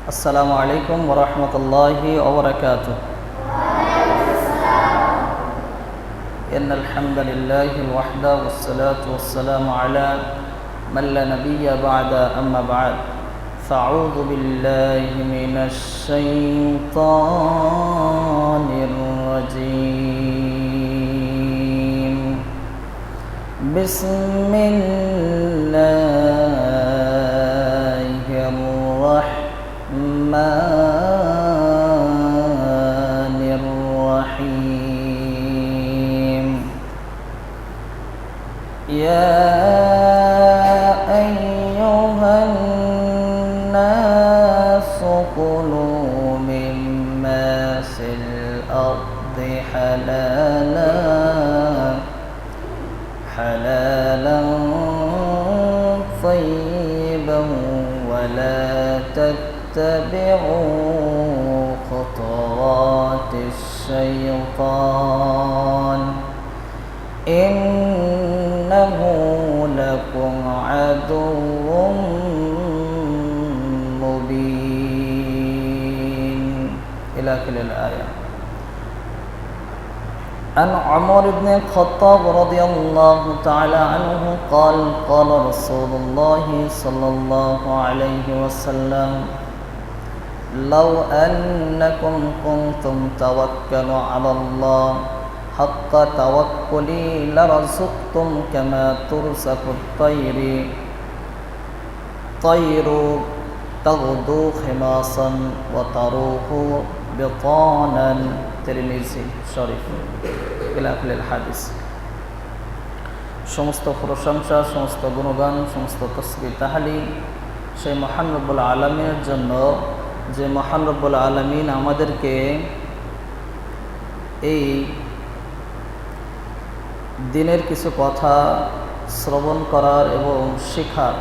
السلام عليكم ورحمة الله وبركاته. إن الحمد لله وحده والصلاة والسلام على من لا نبي بعد أما بعد فأعوذ بالله من الشيطان الرجيم. بسم الله الرحمن الرحيم. يا أيها الناس كلوا مما في الأرض حلالا طيبا ولا تتبعوا خطوات الشيطان إنه لكم عدو مبين إلى آخر الآية. عن عمر بن الخطاب رضي الله تعالى عنه قال قال رسول الله صلى الله عليه وسلم لو أنكم كنتم توكلوا على الله حق توكلي لرزقتم كما ترزق الطير تغدو خماصا وتروح بطانا. তিরমিজি শরীফ ইলা আখিরিল হাদিস। সমস্ত প্রশংসা, সমস্ত গুণগান, সমস্ত তাসবিহ তাহলিল সেই মহান রব্বুল আলামিনের জন্য, যে মহান রব্বুল আলামিন আমাদেরকে এই দিনের কিছু কথা শ্রবণ করার এবং শেখার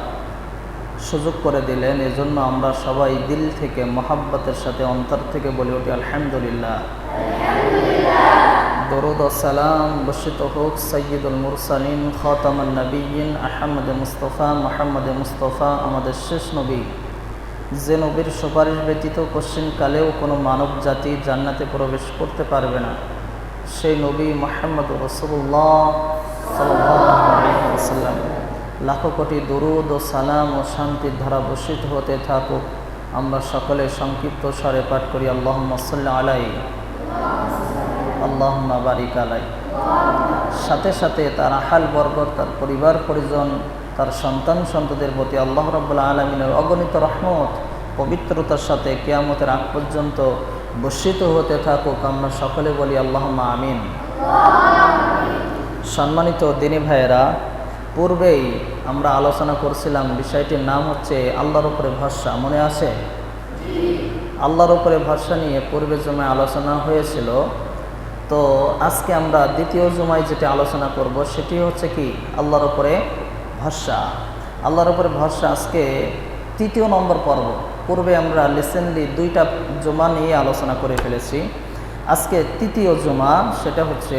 সুযোগ করে দিলেন। এজন্য আমরা সবাই দিল থেকে মহাব্বতের সাথে অন্তর থেকে বলে উঠি আলহামদুলিল্লাহ। দরুদ ও সালাম বর্ষিত হোক সাইয়্যিদুল মুরসালিন খাতামুন নবিয়্যিন আহমদ মুস্তাফা আমাদের শেষ নবী, যে নবীর সুপারিশ ব্যতীত কোশ্চিনকালেও কোনো মানব জাতি জান্নাতে প্রবেশ করতে পারবে না, সেই নবী মুহাম্মদুর রাসূলুল্লাহ সাল্লাল্লাহু আলাইহি ওয়াসাল্লাম লাখো কোটি দরুদ ও সালাম ও শান্তির ধারা বর্ষিত হতে থাকুক। আমরা সকলে সংক্ষিপ্ত স্বরে পাঠ করি আল্লাহুম্মা সাল্লি আলাইহি আল্লাহুম্মা বারিক আলাইহি। সাথে সাথে তার আহাল বর্গত, তার পরিবার পরিজন, তার সন্তান সন্ততির প্রতি আল্লাহ রাব্বুল আলামিনের অগণিত রহমত পবিত্রতার সাথে কিয়ামতের আগ পর্যন্ত বর্ষিত হতে থাকুক। আমরা সকলে বলি আল্লাহুম্মা আমিন। সম্মানিত দিনী ভাইয়েরা, পূর্বেই আমরা আলোচনা করছিলাম, বিষয়টির নাম হচ্ছে আল্লাহর উপরে ভরসা। মনে আছে? আল্লাহর উপরে ভরসা নিয়ে পূর্বের জমায় আলোচনা হয়েছিল। তো আজকে আমরা দ্বিতীয় জমায় যেটা আলোচনা করব সেটি হচ্ছে কি আল্লাহর উপরে ভরসা। আল্লাহর উপরে ভরসা আজকে তৃতীয় নম্বর পর্ব। পূর্বে আমরা রিসেন্টলি 2টা জমা নিয়ে আলোচনা করে ফেলেছি। আজকে তৃতীয় জমা, সেটা হচ্ছে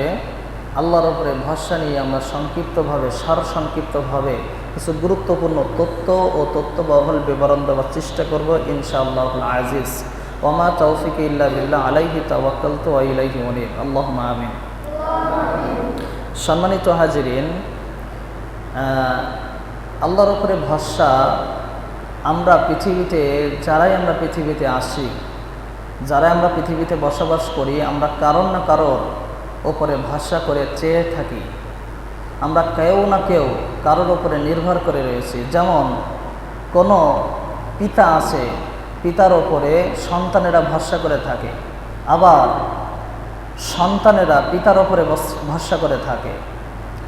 আল্লাহর উপরে ভরসা নিয়ে আমরা সংক্ষিপ্তভাবে কিছু গুরুত্বপূর্ণ তথ্য ও তথ্যবহুল বিবরণ দেওয়ার চেষ্টা করব ইনশাআল্লাহুল আজিজ। ওয়া মা তাওফিকি ইল্লা বিল্লাহ আলাইহি তাওয়াক্কালতু ওয়া ইলাইহি উনীব। আল্লাহুম্মা আমিন। সম্মানিত হাজিরিন, আল্লাহর উপরে ভরসা আমরা যারাই আমরা পৃথিবীতে আসি, যারা আমরা পৃথিবীতে বসবাস করি, আমরা কারোর না কারোর ওপরে ভরসা করে চেয়ে থাকি। আমরা কেউ না কেউ কারোর ওপরে নির্ভর করে রয়েছি। যেমন কোনো পিতা আছে, পিতার ওপরে সন্তানেরা ভরসা করে থাকে, আবার সন্তানেরা পিতার ওপরে ভরসা করে থাকে,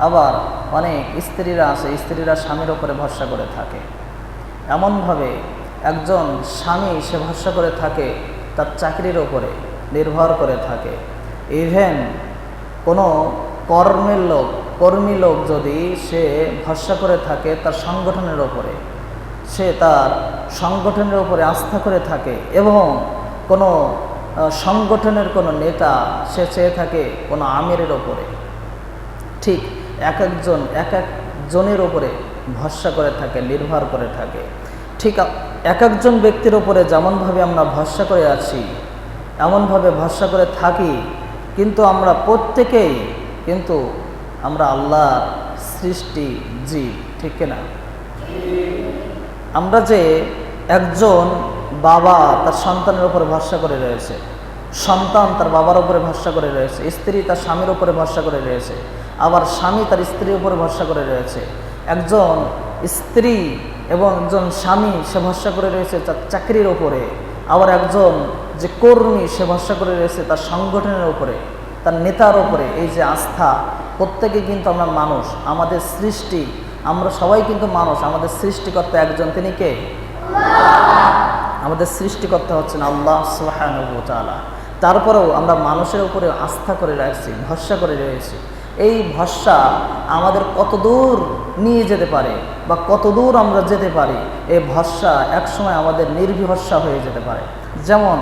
আবার অনেক স্ত্রীরা আছে, স্ত্রীরা স্বামীর ওপরে ভরসা করে থাকে। এমনভাবে একজন স্বামী সে ভরসা করে থাকে তার চাকরির ওপরে, নির্ভর করে থাকে। ইভেন কোনো কর্মী লোক যদি সে ভরসা করে থাকে তার সংগঠনের ওপরে, সে তার সংগঠনের উপরে আস্থা করে থাকে, এবং কোনো সংগঠনের কোনো নেতা সে চেয়ে থাকে কোনো আমিরের ওপরে। ঠিক এক একজনের উপরে ভরসা করে থাকে, নির্ভর করে থাকে। ঠিক এক একজন ব্যক্তির উপরে যেমনভাবে আমরা ভরসা করে আছি, এমনভাবে ভরসা করে থাকি, কিন্তু আমরা প্রত্যেকেই আমরা আল্লাহর সৃষ্টি জীব, ঠিক কিনা? আমরা যে একজন বাবা তার সন্তানের উপরে ভরসা করে রয়েছে, সন্তান তার বাবার উপরে ভরসা করে রয়েছে, স্ত্রী তার স্বামীর উপরে ভরসা করে রয়েছে, আবার স্বামী তার স্ত্রীর উপরে ভরসা করে রয়েছে। একজন স্ত্রী এবং একজন স্বামী সে ভরসা করে রয়েছে তার চাকরির উপরে, আবার একজন যে কর্মী সে ভরসা করে রয়েছে তার সংগঠনের উপরে, তার নেতার উপরে। এই যে আস্থা, প্রত্যেকে কিন্তু আমরা মানুষ, আমাদের সৃষ্টি, আমরা সবাই কিন্তু মানুষ। আমাদের সৃষ্টিকর্তা একজন, তিনি কে? আমাদের সৃষ্টিকর্তা হচ্ছেন আল্লাহ সুবহানাহু ওয়া তাআলা। তারপরেও আমরা মানুষের উপরে আস্থা করে রাখছি, ভরসা করে রয়েছি। এই ভরসা আমাদের কত দূর নিয়ে যেতে পারে বা কত দূর আমরা যেতে পারি, এই ভরসা একসময় আমাদের নির্ভরসা হয়ে যেতে পারে। যেমন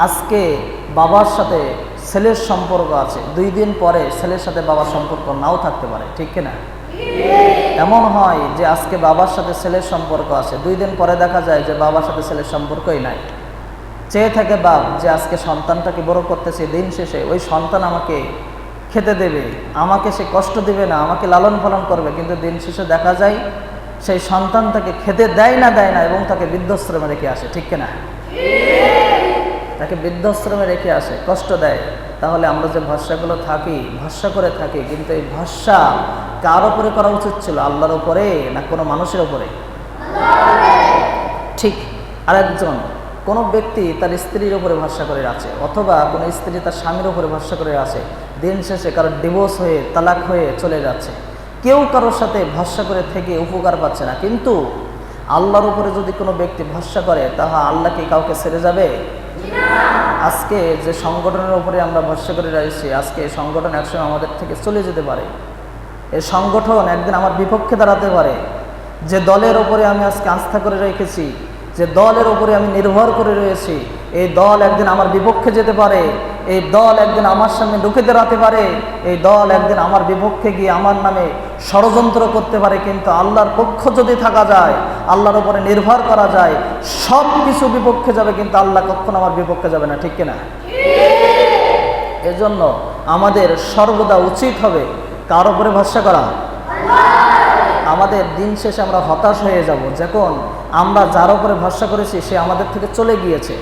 আজকে বাবার সাথে ছেলের সম্পর্ক আছে, 2 দিন পরে ছেলের সাথে বাবার সম্পর্ক নাও থাকতে পারে, ঠিক কিনা? এমন হয় যে আজকে বাবার সাথে ছেলের সম্পর্ক আছে, 2 দিন পরে দেখা যায় যে বাবার সাথে ছেলের সম্পর্কই নাই। চেয়ে থাকে বাপ যে আজকে সন্তানটাকে বড় করতেছে, দিন শেষে ওই সন্তান আমাকে খেতে দেবে, আমাকে সে কষ্ট দেবে না, আমাকে লালন পালন করবে, কিন্তু দিন শেষে দেখা যায় সেই সন্তানটাকে খেতে দেয় না এবং তাকে বৃদ্ধাশ্রমে রেখে আসে, ঠিক কিনা? তাকে বৃদ্ধাশ্রমে রেখে আসে, কষ্ট দেয়। তাহলে আমরা যে ভরসাগুলো ভরসা করে থাকি, কিন্তু এই ভরসা কার উপরে করা উচিত ছিল? আল্লাহর উপরে না কোনো মানুষের উপরে? ঠিক আরেকজন, কোনো ব্যক্তি তার স্ত্রীর উপরে ভরসা করে আছে, অথবা কোনো স্ত্রী তার স্বামীর উপরে ভরসা করে আছে, দিন শেষে কারো ডিভোর্স হয়ে, তালাক হয়ে চলে যাচ্ছে। কেউ কারোর সাথে ভরসা করে থেকে উপকার পাচ্ছে না। কিন্তু আল্লাহর উপরে যদি কোনো ব্যক্তি ভরসা করে, তাহা আল্লাহ কি কাউকে ছেড়ে যাবে? আজকে যে সংগঠনের উপরে আমরা ভরসা করে রয়েছি, আজকে এই সংগঠন একসময় আমাদের থেকে চলে যেতে পারে। এই সংগঠন একদিন আমার বিপক্ষে দাঁড়াতে পারে। যে দলের উপরে আমি আজকে আস্থা করে রেখেছি, যে দলের উপরে আমি নির্ভর করে রয়েছি, এই দল একদিন আমার বিপক্ষে যেতে পারে। এই দল একদিন আমার সামনে ঢুকে দাঁড়াতে পারে। এই দল একদিন আমার বিপক্ষে গিয়ে আমার নামে ষড়যন্ত্র করতে পারে। কিন্তু আল্লাহর পক্ষ যদি থাকা যায়, আল্লাহর উপরে নির্ভর করা যায়, সব কিছু বিপক্ষে যাবে, কিন্তু আল্লাহ কখনো আমার বিপক্ষে যাবে না, ঠিক কিনা? এজন্য আমাদের সর্বদা উচিত হবে কার উপরে ভরসা করা? আমাদের দিন শেষে আমরা হতাশ হয়ে যাব যখন আমরা যার উপরে ভরসা করেছি সে আমাদের থেকে চলে গিয়েছে।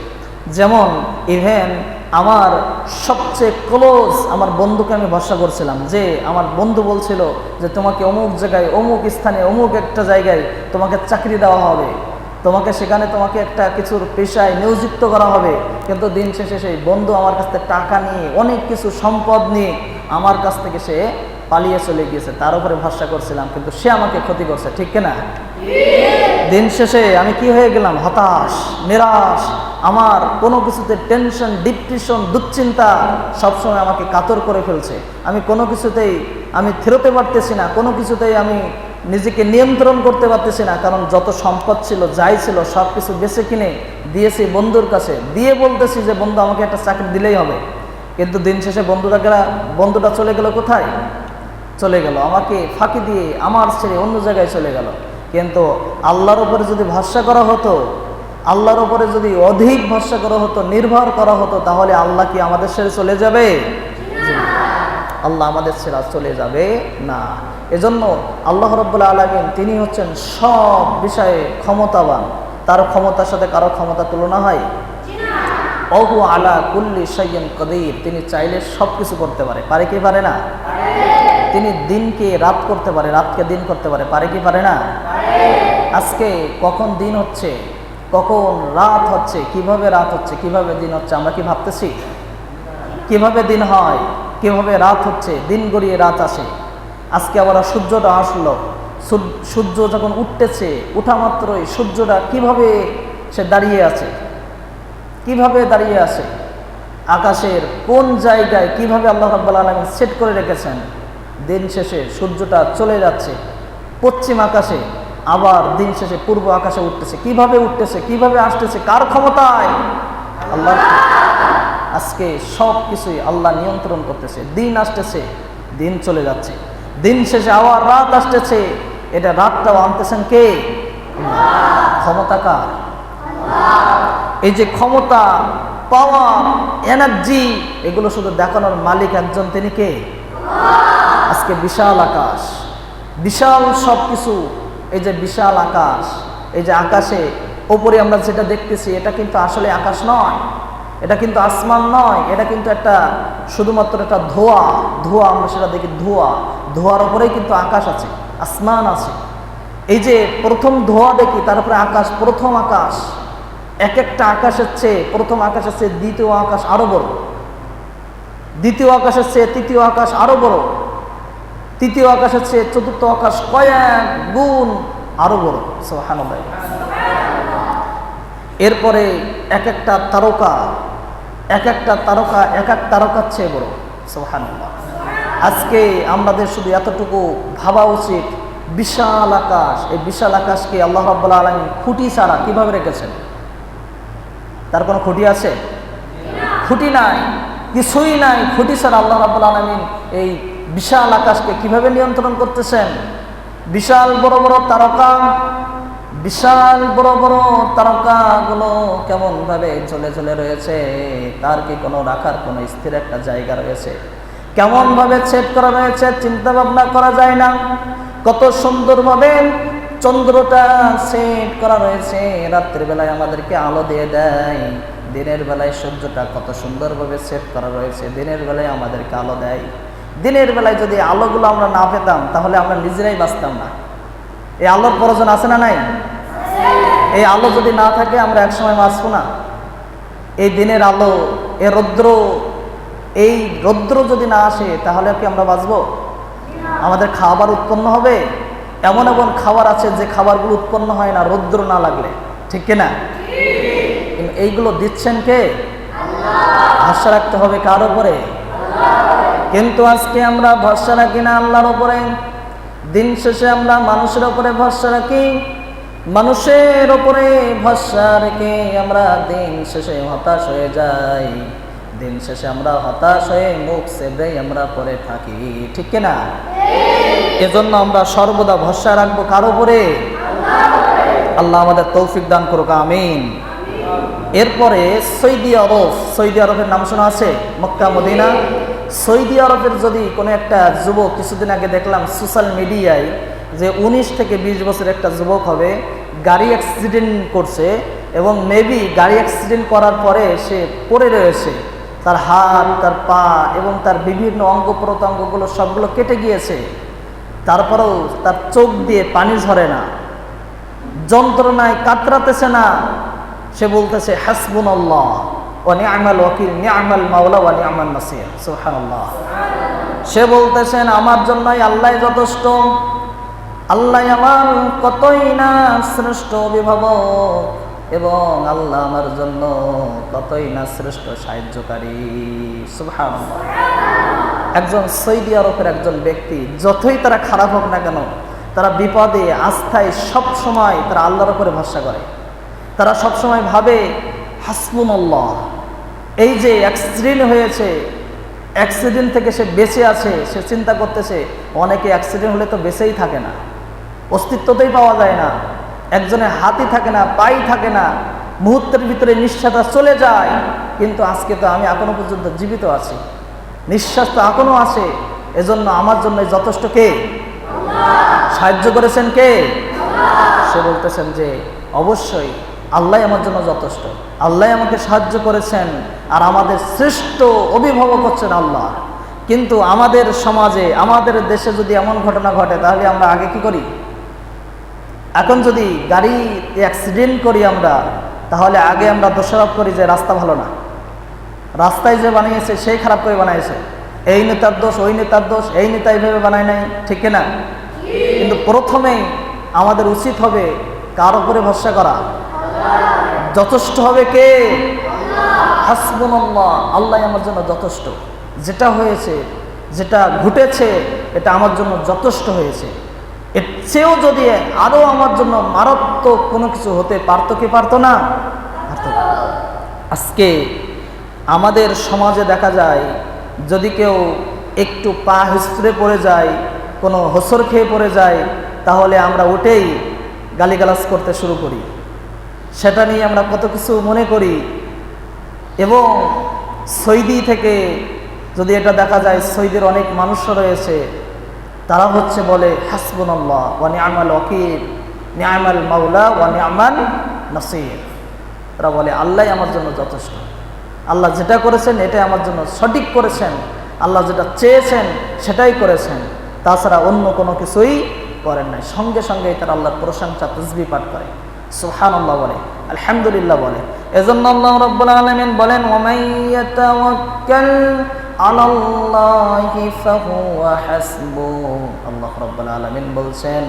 যেমন ইভেন আমার সবচেয়ে ক্লোজ আমার বন্ধুকে আমি ভরসা করছিলাম, যে আমার বন্ধু বলছিল যে তোমাকে অমুক জায়গায়, অমুক স্থানে, অমুক একটা জায়গায় তোমাকে চাকরি দেওয়া হবে, তোমাকে সেখানে তোমাকে একটা কিছুর পেশায় নিয়োজিত করা হবে। কিন্তু দিন শেষে সেই বন্ধু আমার কাছ থেকে টাকা নিয়ে, অনেক কিছু সম্পদ নিয়ে আমার কাছ থেকে সে পালিয়ে চলে গিয়েছে। তার উপরে ভরসা করছিলাম, কিন্তু সে আমাকে ক্ষতি করছে, ঠিক কিনা? দিন শেষে আমি কি হয়ে গেলাম? হতাশ, নিরাশ। আমার কোনো কিছুতে টেনশন, ডিপ্রেশন, দুশ্চিন্তা সবসময় আমাকে কাতর করে ফেলছে। আমি কোনো কিছুতেই আমি থেরোতে পারতেছি না, কোনো কিছুতেই আমি নিজেকে নিয়ন্ত্রণ করতে পারতেছি না। কারণ যত সম্পদ ছিল, যাই ছিল, সব কিছু বেছে কিনে দিয়েছি বন্ধুর কাছে, দিয়ে বলতেছি যে বন্ধু আমাকে একটা চাকরি দিলেই হবে। কিন্তু দিন শেষে বন্ধুটা চলে গেল কোথায়? চলে গেল আমাকে ফাঁকি দিয়ে, আমার ছেড়ে অন্য জায়গায় চলে গেল। কিন্তু আল্লাহর উপরে যদি ভরসা করা হতো, আল্লাহর উপরে যদি অধিক ভরসা করা হতো, নির্ভর করা হতো, তাহলে আল্লাহ কি আমাদের ছেড়ে চলে যাবে? আল্লাহ আমাদের ছেড়ে চলে যাবে না। এজন্য আল্লাহ রাব্বুল আলামিন তিনি হচ্ছেন সব বিষয়ে ক্ষমতাবান। তার ক্ষমতার সাথে কারো ক্ষমতা তুলনা হয়? ওহু আলা কুল্লি শাইইন কাদির। তিনি চাইলে সব কিছু করতে পারে। পারে কি পারে না? তিনি দিনকে রাত করতে পারে, রাতকে দিন করতে পারে। পারে কি পারে না? আজকে কখন দিন হচ্ছে, কখন রাত হচ্ছে, কিভাবে রাত হচ্ছে, কিভাবে দিন হচ্ছে, আমরা কি ভাবতেছি? কিভাবে দিন হয়, কিভাবে রাত হচ্ছে, দিন গড়িয়ে রাত আসে। আজকে আবার সূর্যটা আসলো, সূর্য যখন উঠতেছে, উঠা মাত্রই সূর্যটা কিভাবে সে দাঁড়িয়ে আছে, কিভাবে দাঁড়িয়ে আছে, আকাশের কোন জায়গায় কিভাবে আল্লাহ রাব্বুল আলামিন সেট করে রেখেছেন। দিন শেষে সূর্যটা চলে যাচ্ছে পশ্চিম আকাশে, আবার দিন শেষে পূর্ব আকাশে উঠতেছে। কিভাবে উঠতেছে, কিভাবে আসতেছে, কার ক্ষমতায়? আল্লাহ। আজকে সব কিছুই আল্লাহ নিয়ন্ত্রণ করতেছে। দিন আসতেছে, দিন চলে যাচ্ছে, দিন শেষে আবার রাত আসতেছে, এটা রাতটাও আনতেছেন কে? ক্ষমতা কার? এই যে ক্ষমতা, পাওয়ার, এনার্জি, এগুলো শুধু দেখানোর মালিক একজন, তিনি কে? আজকে বিশাল আকাশ, বিশাল সব কিছু, এই যে বিশাল আকাশ, এই যে আকাশে ওপরে আমরা যেটা দেখতেছি এটা কিন্তু আসলে আকাশ নয়, এটা কিন্তু আসমান নয়, এটা কিন্তু একটা শুধুমাত্র একটা ধোঁয়া, ধোঁয়া, আমরা সেটা দেখি ধোঁয়া, ধোঁয়ার ওপরেই কিন্তু আকাশ আছে, আসমান আছে। এই যে প্রথম ধোঁয়া দেখি, তারপরে আকাশ, প্রথম আকাশ, এক একটা আকাশের চেয়ে প্রথম আকাশের চেয়ে দ্বিতীয় আকাশ আরো বড়, দ্বিতীয় আকাশের চেয়ে তৃতীয় আকাশ আরো বড়, তৃতীয় আকাশের চেয়ে চতুর্থ আকাশ কয়েক গুণ আরো বড়। সুবহানাল্লাহ। এরপরে এক একটা তারকা, এক একটা তারকা এক এক তারকার চেয়ে বড়। সুবহানাল্লাহ। আজকে আমাদের শুধু এতটুকু ভাবা উচিত, বিশাল আকাশ, এই বিশাল আকাশকে আল্লাহ রাব্বুল আলামিন খুঁটি ছাড়া কিভাবে রেখেছেন? তার কোনো খুঁটি আছে? খুঁটি নাই, কিছুই নাই। খুঁটি ছাড়া আল্লাহ রাব্বুল আলামিন এই বিশাল আকাশকে কিভাবে নিয়ন্ত্রণ করতেছেন? বিশাল বড় বড় তারকা, বিশাল বড় বড় তারকাগুলো কেমন ভাবে জ্বলে জ্বলে রয়েছে, তার কি কোনো রাখার কোনো স্থির একটা জায়গা রয়েছে? কেমন ভাবে সেট করা রয়েছে চিন্তা ভাবনা করা যায় না। কত সুন্দরভাবে চন্দ্রটা সেট করা রয়েছে, রাত্রের বেলায় আমাদেরকে আলো দিয়ে দেয়, দিনের বেলায় সূর্যটা কত সুন্দরভাবে সেট করা রয়েছে, দিনের বেলায় আমাদেরকে আলো দেয়। দিনের বেলায় যদি আলোগুলো আমরা না পেতাম তাহলে আমরা নিজেরাই বাঁচতাম না। এই আলোর প্রয়োজন আছে না নাই? এই আলো যদি না থাকে আমরা একসময় বাঁচবো না। এই দিনের আলো, এই রৌদ্র যদি না আসে তাহলে কি আমরা বাঁচবো? আমাদের খাবার উৎপন্ন হবে? এমন এমন খাবার আছে যে খাবারগুলো উৎপন্ন হয় না রৌদ্র না লাগলে, ঠিক কিনা? কিন্তু এইগুলো দিচ্ছেন কে? ভরসা রাখতে হবে কার উপরে? কিন্তু আজকে আমরা ভরসা রাখি না আল্লাহর উপরে। দিন শেষে আমরা মানুষের উপরে ভরসা রাখি, মানুষের উপরে ভরসা রেখে আমরা দিন শেষে হতাশ হয়ে যাই। দিন শেষে আমরা হতাশ হয়ে মুখ চেপে আমরা পড়ে থাকি, ঠিক কিনা? এজন্য আমরা সর্বদা ভরসা রাখবো কার উপরে? আল্লাহ আমাদের তৌফিক দান করুক, আমিন। এরপরে সৌদি আরব, সৌদি আরবের নাম শোনা আছে? Mecca Medina. সৌদি আরবের যদি কোনো একটা যুবক, কিছুদিন আগে দেখলাম সোশ্যাল মিডিয়ায় যে 19 থেকে 20 বছর একটা যুবক হবে, গাড়ি অ্যাক্সিডেন্ট করছে এবং মেবি গাড়ি অ্যাক্সিডেন্ট করার পরে সে পড়ে রয়েছে, তার হাত, তার পা এবং তার বিভিন্ন অঙ্গ প্রত্যঙ্গগুলো সবগুলো কেটে গিয়েছে। তারপরেও তার চোখ দিয়ে পানি ঝরে না, যন্ত্রণায় কাতরাতেছে না। সে বলতেছে হাসবুনাল্লাহ ওয়া নি'মাল ওয়াকিল, নি'মাল মাওলা ওয়া নি'মান নাসির। সুবহানাল্লাহ। সে বলতেছেন আমার জন্যই আল্লাহ যথেষ্ট, আল্লাহ আমার কতই না শ্রেষ্ঠ অভিভাবক এবং আল্লাহ আমার জন্য কতই না শ্রেষ্ঠ সাহায্যকারী। সুবহানাল্লাহ। একজন সৌদি আরবের একজন ব্যক্তি, যতই তারা খারাপ হোক না কেন, তারা বিপদে আস্থায় সব সময় তারা আল্লাহর উপরে ভরসা করে। তারা সব সময় ভাবে হাসবুনাল্লাহ। এই যে অ্যাক্সিডেন্ট হয়েছে, অ্যাক্সিডেন্ট থেকে সে বেঁচে আছে, সে চিন্তা করতেছে অনেকে অ্যাক্সিডেন্ট হলে তো বেঁচেই থাকে না, অস্তিত্বতেই পাওয়া যায় না, একজনের হাতই থাকে না, পাই থাকে না, মুহূর্তের ভিতরে নিঃশ্বাসটা চলে যায়। কিন্তু আজকে তো আমি এখনো পর্যন্ত জীবিত আছি, নিঃশ্বাস তো এখনো আছে, এজন্য আমার জন্য যথেষ্ট কে? সাহায্য করেছেন কে? সে বলতেছেন যে অবশ্যই আল্লাহ আমার জন্য যথেষ্ট, আল্লাহ আমাকে সাহায্য করেছেন, আর আমাদের শ্রেষ্ঠ অভিভাবক হচ্ছেন আল্লাহ। কিন্তু আমাদের সমাজে, আমাদের দেশে যদি এমন ঘটনা ঘটে তাহলে আমরা আগে কি করি? এখন যদি গাড়ি অ্যাক্সিডেন্ট করি আমরা, তাহলে আগে আমরা দোষারোপ করি যে রাস্তা ভালো না, রাস্তায় যে বানিয়েছে সেই খারাপ করে বানিয়েছে, এই নেতার দোষ, ওই নেতার দোষ, এই নেতা এইভাবে বানায় নাই, ঠিক না? কিন্তু প্রথমেই আমাদের উচিত হবে কার উপরে ভরসা করা? যথেষ্ট হবে কে? হাসবুনাল্লাহ, আল্লাহ আমার জন্য যথেষ্ট। যেটা হয়েছে, যেটা ঘটেছে, এটা আমার জন্য যথেষ্ট হয়েছে। এর চেয়েও যদি আরো আমার জন্য মারাত্মক কোনো কিছু হতে পারতো কি পারতো না? আজকে আমাদের সমাজে দেখা যায় যদি কেউ একটু পা হিসড়ে পড়ে যায়, কোনো হোঁচট খেয়ে পড়ে যায়, তাহলে আমরা উঠেই গালিগালাজ করতে শুরু করি। সেটা নিয়ে আমরা কত কিছু মনে করি। এবং সৌদি থেকে যদি এটা দেখা যায়, সৌদির অনেক মানুষ রয়েছে, তারা হচ্ছে বলে হাসবুনাল্লাহ ওয়া নি'মাল ওয়াকিল, নি'মাল মাওলা ওয়া নি'মান নাসির। তারা বলে আল্লাহই আমার জন্য যথেষ্ট, আল্লাহ যেটা করেছেন এটাই আমার জন্য সঠিক করেছেন, আল্লাহ যেটা চেয়েছেন সেটাই করেছেন, তাছাড়া অন্য কোনো কিছুই করেন নাই। সঙ্গে সঙ্গে তারা আল্লাহর প্রশংসা তাসবিহ পাঠ করে, সুবহানাল্লাহ বলে, আলহামদুলিল্লাহ বলে। এজন্য আল্লাহ রাব্বুল আলামিন বলেন, ওয়া মান ইয়াতাওয়াক্কাল আলাল্লাহি ফাহুয়া হাসবুহ। আল্লাহ রাব্বুল আলামিন বলছেন,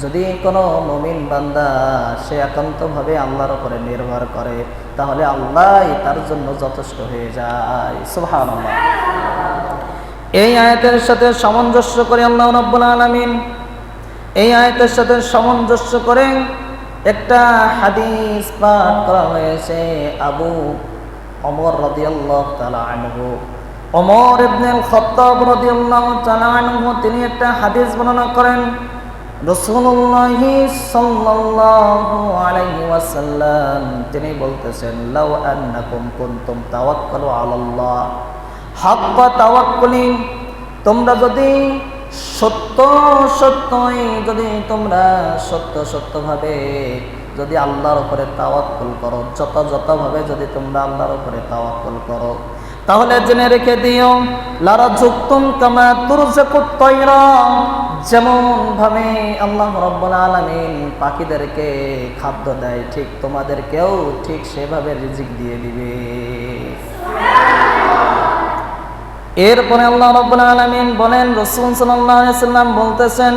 যদি কোনো মুমিন বান্দা সে একান্তভাবে আল্লাহর উপরে নির্ভর করে, তাহলে আল্লাহই তার জন্য যথেষ্ট হয়ে যায়। সুবহানাল্লাহ। এই আয়াতের সাথে সামঞ্জস্য করে আল্লাহ রাব্বুল আলামিন এই আয়াতের সাথে সামঞ্জস্য করে একটা হাদিস পাঠ করা হয়েছে। আবু ওমর রাদিয়াল্লাহু তাআলা আনহু, ওমর ইবনে আল খাত্তাব রাদিয়াল্লাহু তাআলা আনহু, তিনি একটা হাদিস বর্ণনা করেন। রাসূলুল্লাহ সাল্লাল্লাহু আলাইহি ওয়াসাল্লাম তিনি বলতেছেন, লাউ আন্নাকুম কুনতুম তাওয়াক্কালু আলাল্লাহ হাক্কা তাওয়াক্কুলি, তোমরা যদি সত্যভাবে যদি আল্লাহর উপরে তাওয়াক্কুল করো, যথাযথভাবে যদি তোমরা আল্লাহর উপরে তাওয়াক্কুল করো, তাহলে জেনে রেখে দিও, লারাযুকতুম কামা তুরযাকুত তায়রা, যেমন ভাবে আল্লাহ রাব্বুল আলামিন পাখিদেরকে খাদ্য দেয়, ঠিক তোমাদেরকেও ঠিক সেভাবে রিজিক দিয়ে দিবে। এরপরে আল্লাহ রাব্বুল আলামিন বলেন, রাসূল সাল্লাল্লাহু আলাইহি ওয়াসাল্লাম বলতেছেন,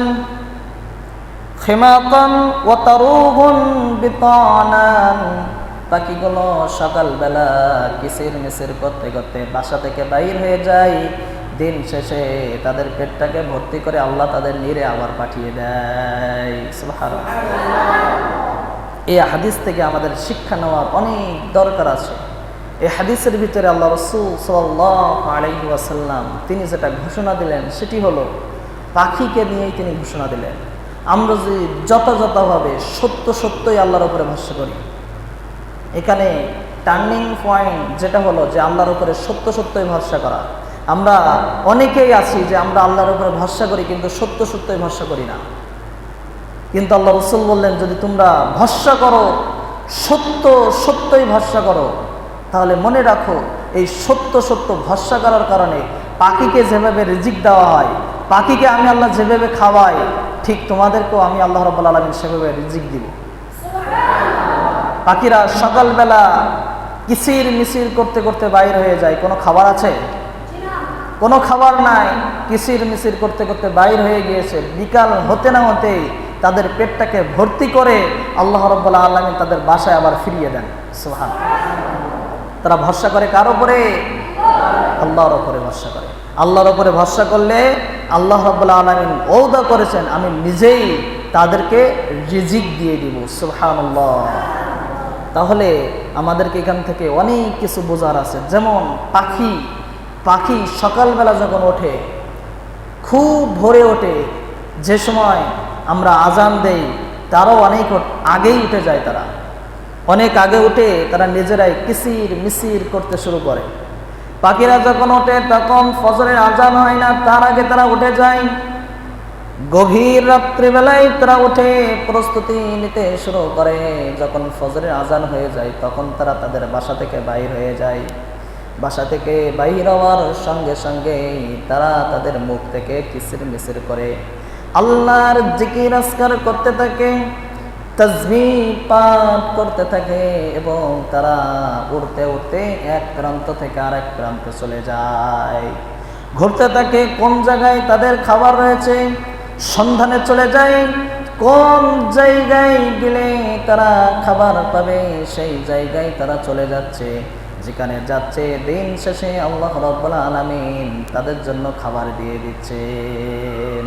খিমাকান ওয়া তারুহুন বিতানান, পাখিগুলো সকালবেলা কিসির মিসির করতে করতে বাসা থেকে বাইর হয়ে যায়, দিন শেষে তাদের পেটটাকে ভর্তি করে আল্লাহ তাদের নিরে আবার পাঠিয়ে দেয়। সুবহানাল্লাহ। এই হাদিস থেকে আমাদের শিক্ষা নেওয়ার অনেক দরকার আছে। এই হাদিসের ভিতরে আল্লাহ রাসূল সাল্লাল্লাহু আলাইহি ওয়াসাল্লাম তিনি যেটা ঘোষণা দিলেন সেটি হলো পাখিকে নিয়েই তিনি ঘোষণা দিলেন। আমরা যদি যথাযথভাবে সত্যই আল্লাহর উপরে ভরসা করি, এখানে টার্নিং পয়েন্ট যেটা হলো যে আল্লাহর উপরে সত্যই ভরসা করা। আমরা অনেকেই আছি যে আমরা আল্লাহর উপরে ভরসা করি কিন্তু সত্যই ভরসা করি না। কিন্তু আল্লাহ রাসূল বললেন, যদি তোমরা ভরসা করো, সত্যই ভরসা করো, তাহলে মনে রাখো এই সত্য ভরসা করার কারণে পাখিকে যেভাবে রিজিক দেওয়া হয়, পাখিকে আমি আল্লাহ যেভাবে খাওয়াই, ঠিক তোমাদেরকেও আমি আল্লাহ রাব্বুল আলামিন সেভাবে রিজিক দিব। পাখিরা সকালবেলা কিসির মিসির করতে করতে বাইর হয়ে যায়, কোনো খাবার আছে? কোনো খাবার নাই, কিসির মিসির করতে করতে বাইর হয়ে গিয়েছে। বিকাল হতে না হতেই তাদের পেটটাকে ভর্তি করে আল্লাহ রাব্বুল আলামিন তাদের বাসায় আবার ফিরিয়ে দেন। সুবহানাল্লাহ। তারা ভরসা করে কার উপরে? আল্লাহর উপরে ভরসা করে। আল্লাহর উপরে ভরসা করলে আল্লাহ রাব্বুল আলামিন ওয়াদা করেছেন, আমি নিজেই তাদেরকে রিজিক দিয়ে দিব। সুবহানাল্লাহ। তাহলে আমাদেরকে এখান থেকে অনেক কিছু বোঝার আছে। যেমন পাখি সকালবেলা যখন ওঠে, খুব ভোরে ওঠে, যে সময় আমরা আজান দেই তারাও অনেক আগেই উঠে যায়। তারা অনেক আগে উঠে তারা নিজেরাই কিসির মিসির করতে শুরু করে। পাখিরা যখন ওঠে তখন ফজরের আজান হয় না, তার আগে তারা উঠে যায়। গভীর রাত্রিবেলায় তারা উঠে প্রস্তুতি নিতে শুরু করে। যখন ফজরের আজান হয়ে যায় তখন তারা তাদের বাসা থেকে বাইর হয়ে যায়। বাসা থেকে বাইর হওয়ার সঙ্গে সঙ্গে তারা তাদের মুখ থেকে কিসির মিসির করে আল্লাহর জিকির আজকার করতে থাকে, তাসবিহ পাঠ করতে থাকে, এবং তারা উড়তে উড়তে এক প্রান্ত থেকে আরেক প্রান্তে চলে যায়, ঘুরতে থাকে কোন জায়গায় তাদের খাবার রয়েছে, সন্ধানে চলে যায় কোন জায়গায় গেলে তারা খাবার পাবে, সেই জায়গায় তারা চলে যাচ্ছে। যেখানে যাচ্ছে দিন শেষে আল্লাহ রাব্বুল আলামিন তাদের জন্য খাবার দিয়ে দিচ্ছেন।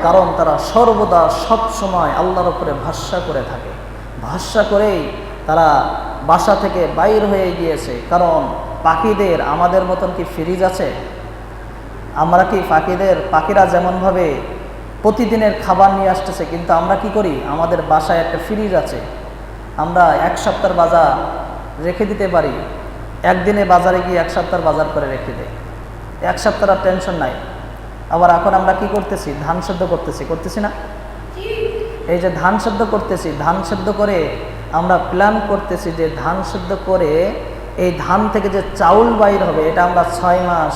কারণ তারা সর্বদা সব সময় আল্লাহর উপরে ভরসা করে থাকে। ভরসা করেই তারা বাসা থেকে বাইর হয়ে গিয়েছে। কারণ পাখিদের আমাদের মতন কি ফ্রিজ আছে? আমরা কি পাখিরা যেমনভাবে প্রতিদিনের খাবার নিয়ে আসতেছে, কিন্তু আমরা কি করি? আমাদের বাসায় একটা ফ্রিজ আছে, আমরা এক সপ্তাহের বাজার রেখে দিতে পারি, একদিনে বাজারে গিয়ে এক সপ্তাহের বাজার করে রেখে দেয়, এক সপ্তাহ আর টেনশন নাই। আবার এখন আমরা কি করতেছি, ধান সেদ্ধ করতেছি না? এই যে ধান সেদ্ধ করতেছি, ধান সেদ্ধ করে আমরা প্ল্যান করতেছি যে ধান সেদ্ধ করে এই ধান থেকে যে চাউল বাইর হবে, এটা আমরা 6 মাস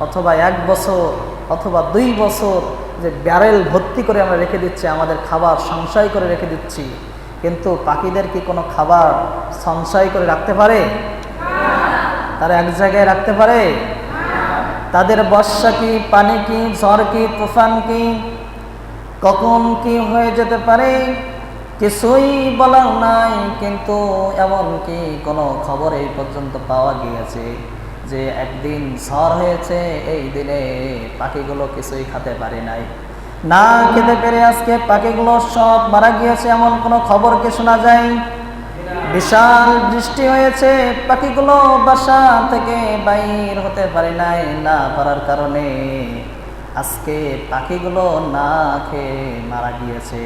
অথবা 1 বছর অথবা 2 বছর যে ব্যারেল ভর্তি করে আমরা রেখে দিচ্ছি, আমাদের খাবার সঞ্চয় করে রেখে দিচ্ছি। কিন্তু পাখিদের কি কোনো খাবার সঞ্চয় করে রাখতে পারে? তারা এক জায়গায় রাখতে পারে? তাদের বর্ষা কি, পানি কি, ঝড় কি, তুফান কি, কখন কি হয়ে যেতে পারে কিছুই বলার নাই। কিন্তু এমন কি কোনো খবর এই পর্যন্ত পাওয়া গিয়েছে যে একদিন ঝড় হয়েছে, এই দিনে পাখিগুলো কিছুই খেতে পারে নাই, না খেতে পেরে আজকে পাখিগুলো সব মারা গিয়েছে, এমন কোনো খবর কি শোনা যায়? বিশাল বৃষ্টি হয়েছে, পাখিগুলো বাসা থেকে বাইর হতে পারে নাই, না পারার কারণে আজকে পাখিগুলো না খেয়ে মারা গিয়েছে,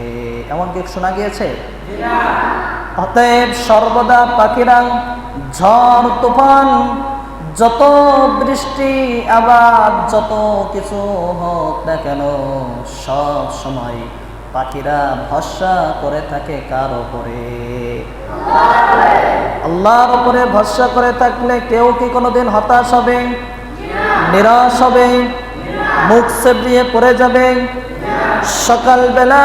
এমন কি শোনা গিয়েছে? অতএব সর্বদা পাখিরা ঝড় তুফান, যত বৃষ্টি আবার যত কিছু হোক না কেন, সব সময় পাখিরা ভরসা করে থাকে কার উপরে? আল্লাহর উপরে ভরসা করে থাকলে কেউ কি কোনোদিন হতাশ হবে, নিরাশ হবে, মুখ সেবড়িয়ে পড়ে যাবে? সকালবেলা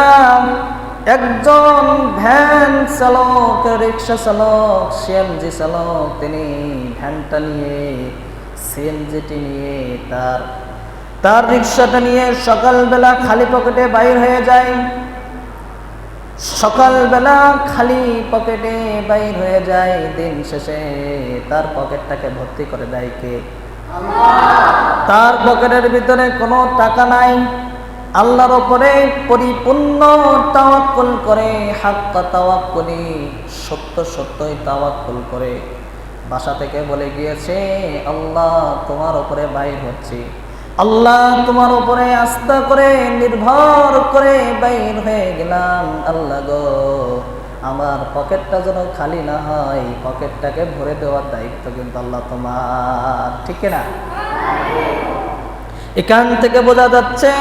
একজন ভ্যান চালক, রিক্সা চালক, সিএনজি চালক, তিনি ভ্যানটা নিয়ে, সিএনজিটি নিয়ে, তার রিক্সাটা নিয়ে সকালবেলা খালি পকেটে বাইর হয়ে যায়। সকালবেলা খালি পকেটে বাইর হয়ে যায়, দিন শেষে তার পকেটটাকে ভর্তি করে দেয় কে? তার পকেটের ভিতরে কোনো টাকা নাই, আল্লাহর উপরে পরিপূর্ণ তাওয়াক্কুল করে, হাক্কা তাওয়াক্কুলি, সত্যই তাওয়াক্কুল করে বাসা থেকে বলে গিয়েছে, আল্লাহ তোমার উপরে বাইর হচ্ছি, আল্লাহ তোমার উপরে আস্থা করে নির্ভর করে বাইর হয়ে গেলাম, আল্লাহ গো আমার পকেটটা যেন খালি না হয়, পকেটটাকে ভরে দেওয়ার দায়িত্ব কিন্তু আল্লাহ তোমার, ঠিক না? এখান থেকে বোঝা যাচ্ছে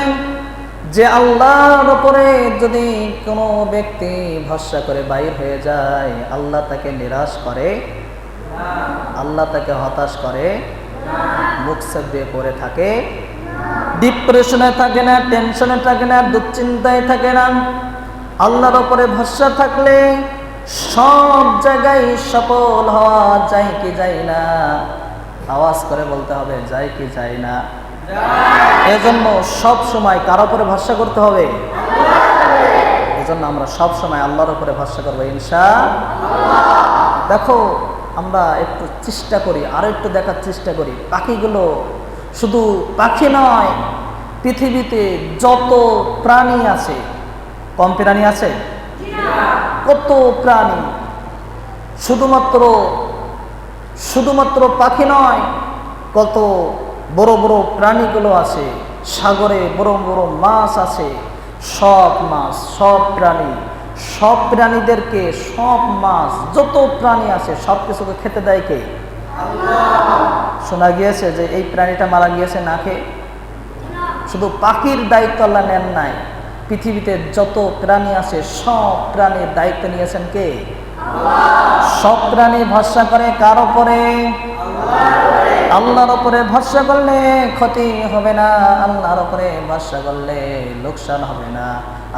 যে আল্লাহর উপরে যদি কোনো ব্যক্তি ভরসা করে বাইর হয়ে যায়, আল্লাহ তাকে নিরাশ করে, আল্লাহ তাকে হতাশ করে, মুখ দিয়ে পড়ে থাকে, ডিপ্রেশনে থাকে না, টেনশনে থাকে না, দুশ্চিন্তায় থাকে না। আল্লাহর উপরে ভরসা থাকলে সব জায়গায় সফল হওয়া যায় কি যায় না? আওয়াজ করে বলতে হবে, যায় কি যায় না? এজন্য সব সময় কার উপরে ভরসা করতে হবে? এজন্য আমরা সব সময় আল্লাহর উপরে ভরসা করবো ইনশাআল্লাহ। দেখো আমরা একটু চেষ্টা করি, আরো একটু দেখার চেষ্টা করি, পাখিগুলো শুধু পাখি নয়, পৃথিবীতে যত প্রাণী আছে, কম প্রাণী আছে? কত প্রাণী, শুধুমাত্র পাখি নয়, কত বড় বড় প্রাণীগুলো আছে, সাগরে বড় বড় মাছ আছে, সব মাছ, সব প্রাণী, সব প্রাণীদেরকে, সব মাছ, যত প্রাণী আছে সব কিছুকে খেতে দেয় কে? শোনা গিয়েছে যে এই প্রাণীটা মারা গিয়েছে না খেয়ে? শুধু পাখির দায়িত্ব আল্লাহ নেন নাই, পৃথিবীতে যত প্রাণী আছে সব প্রাণীর দায়িত্ব নিয়েছেন কে? সব প্রাণী ভরসা করে কার উপরে? আল্লাহর উপরে ভরসা করলে ক্ষতি হবে না, আল্লাহর উপরে ভরসা করলে লোকসান হবে না,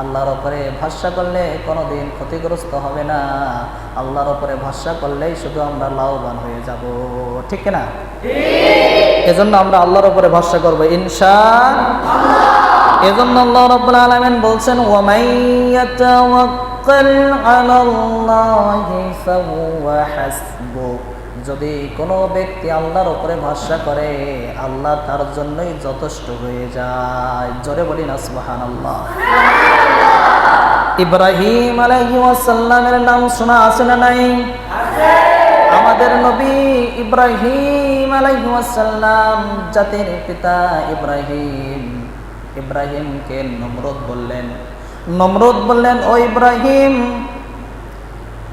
আল্লাহর উপরে ভরসা করলে কোনোদিন ক্ষতিগ্রস্ত হবে না, আল্লাহর উপরে ভরসা করলেই শুধু আমরা লাভবান হয়ে যাব, ঠিক না? এজন্য আমরা আল্লাহর উপরে ভরসা করব ইনশাআল্লাহ। এজন্য আল্লাহ রাব্বুল আলামিন বলছেন, ওয়া মাইয়াতাওয়াক্কাল আলাল্লাহি ফাহুয়া হাসবুহ, যদি কোনো ব্যক্তি আল্লাহর উপরে ভরসা করে আল্লাহ তার জন্যই যথেষ্ট হয়ে যায়। জোরে বলি না সুবহানাল্লাহ। ইব্রাহিম আলাইহিস সালামের নাম শোনা আছে না নাই? আমাদের নবী ইব্রাহিম আলাইহিস সালাম, জাতির পিতা ইব্রাহিমকে নমরুদ বললেন, ও ইব্রাহিম,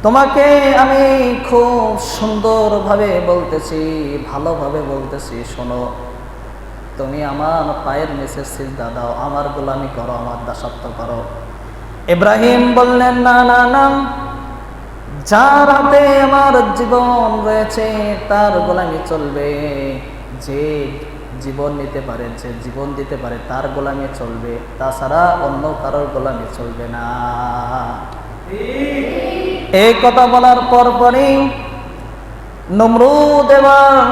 তোমাকে আমি খুব সুন্দরভাবে বলতেছি, ভালোভাবে বলতেছি, শোনো, তুমি আমার পায়ের নিচে সিজদা দাও, আমার গোলামি করো, আমার দাসত্ব করো। ইব্রাহিম বললেন, না না না, যার হাতে আমার জীবন রয়েছে তার গোলামি চলবে। যে জীবন নিতে পারে, যে জীবন দিতে পারে তার গোলামি চলবে, তাছাড়া অন্য কারোর গোলামি চলবে না। এই কথা বলার পরপরই নমরুদ এবার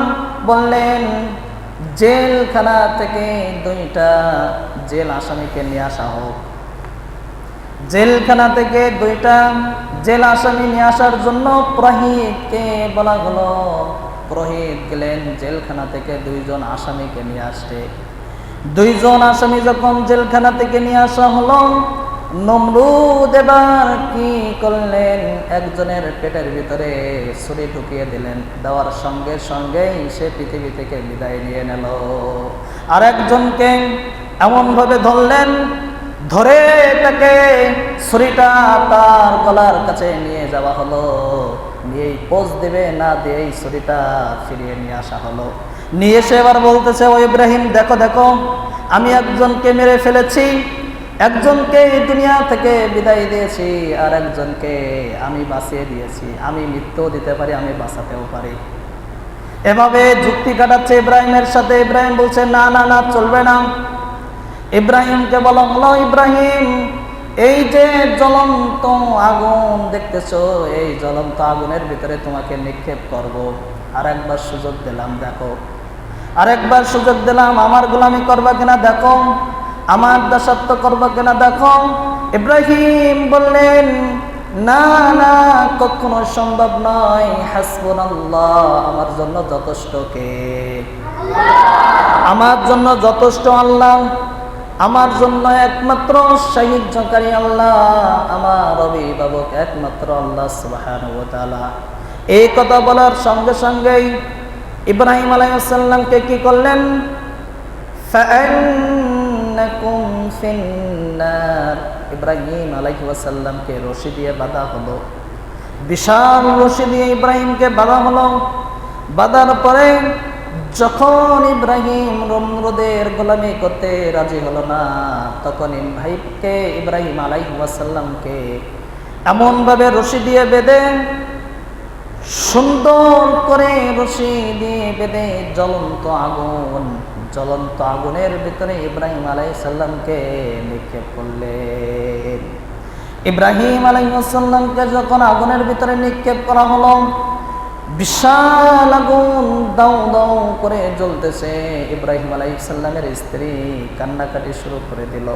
বললেন, জেলখানা থেকে 2টা জেল আসামিকে নিয়ে আসা হোক। জেলখানা থেকে 2টা জেল আসামি নিয়ে আসার জন্য পুরোহিতকে বলা হলো। পুরোহিত গেলেন জেলখানা থেকে 2জন আসামিকে নিয়ে আসতে। 2জন আসামি যখন জেলখানা থেকে নিয়ে আসা হলো, নমরুদ এবার কি করলেন, একজনের পেটের ভিতরে ছুরি ঢুকিয়ে দিলেন। দেওয়ার সঙ্গে সঙ্গেই সে পৃথিবী থেকে বিদায় নিয়ে নিল। আর একজনকে এমনভাবে ধরলেন, ধরে তাকে ছুরিটা তার গলার কাছে নিয়ে যাওয়া হলো। নিয়েই পোজ দেবে না দিয়েই ছুরিটা ফিরিয়ে নিয়ে আসা হলো। নিয়ে এসে এবার বলতেছে, ও ইব্রাহিম, দেখো দেখো, আমি একজনকে মেরে ফেলেছি, একজনকে দুনিয়া থেকে বিদায় দিয়েছি, আর একজনকে আমি বাঁচিয়ে দিয়েছি। আমি মৃত্যু দিতে পারি, আমি বাঁচাতেও পারি। এভাবে যুক্তি কাটাচ্ছে ইব্রাহিমের সাথে। ইব্রাহিম বলছে, না না না, চলবে না। ইব্রাহিমকে বলা হলো, ইব্রাহিম, এই যে জ্বলন্ত আগুন দেখতেছো, এই জ্বলন্ত আগুনের ভিতরে তোমাকে নিক্ষেপ করব। আর একবার সুযোগ দিলাম, দেখো, আরেকবার সুযোগ দিলাম, আমার গোলামি করবা কিনা দেখো, আমার দাসত্ব করবা কিনা দেখো। ইব্রাহিম বললেন, না না, কখনো সম্ভব নয়। হাসবুনাল্লাহ, আমার জন্য যথেষ্ট কে? আমার জন্য যথেষ্ট আল্লাহ, আমার জন্য একমাত্র সাহায্যকারী আল্লাহ, আমার অভিভাবক একমাত্র আল্লাহ সুবহানাহু ওয়া তাআলা। এই কথা বলার সঙ্গে সঙ্গেই ইব্রাহিম আলাইহিস সালামকে কি করলেন, ফাআন্নাকুম ফিন্নার, ইব্রাহিম আলাইহিস সালামকে রশি দিয়ে বাঁধা হলো। বিশাল রশি দিয়ে ইব্রাহিমকে বাঁধা হলো। বাঁধার পরে যখন ইব্রাহিম নমরুদের গোলামি করতে রাজি হলো না, তখন ইব্রাহিম আলাইহিস সালামকে এমনভাবে রশি দিয়ে বেঁধে, সুন্দর করে রশি দিয়ে বেঁধে জ্বলন্ত আগুনের ভিতরে ইব্রাহিম আলাইহিস সালামকে নিক্ষেপ করলেন। ইব্রাহিম আলাইহিস সালামকে যখন আগুনের ভিতরে নিক্ষেপ করা হলো, বিশাল আগুন দাউ দাউ করে জ্বলতেছে। ইব্রাহিম আলাইহিস সালামের স্ত্রী কান্নাকাটি শুরু করে দিল।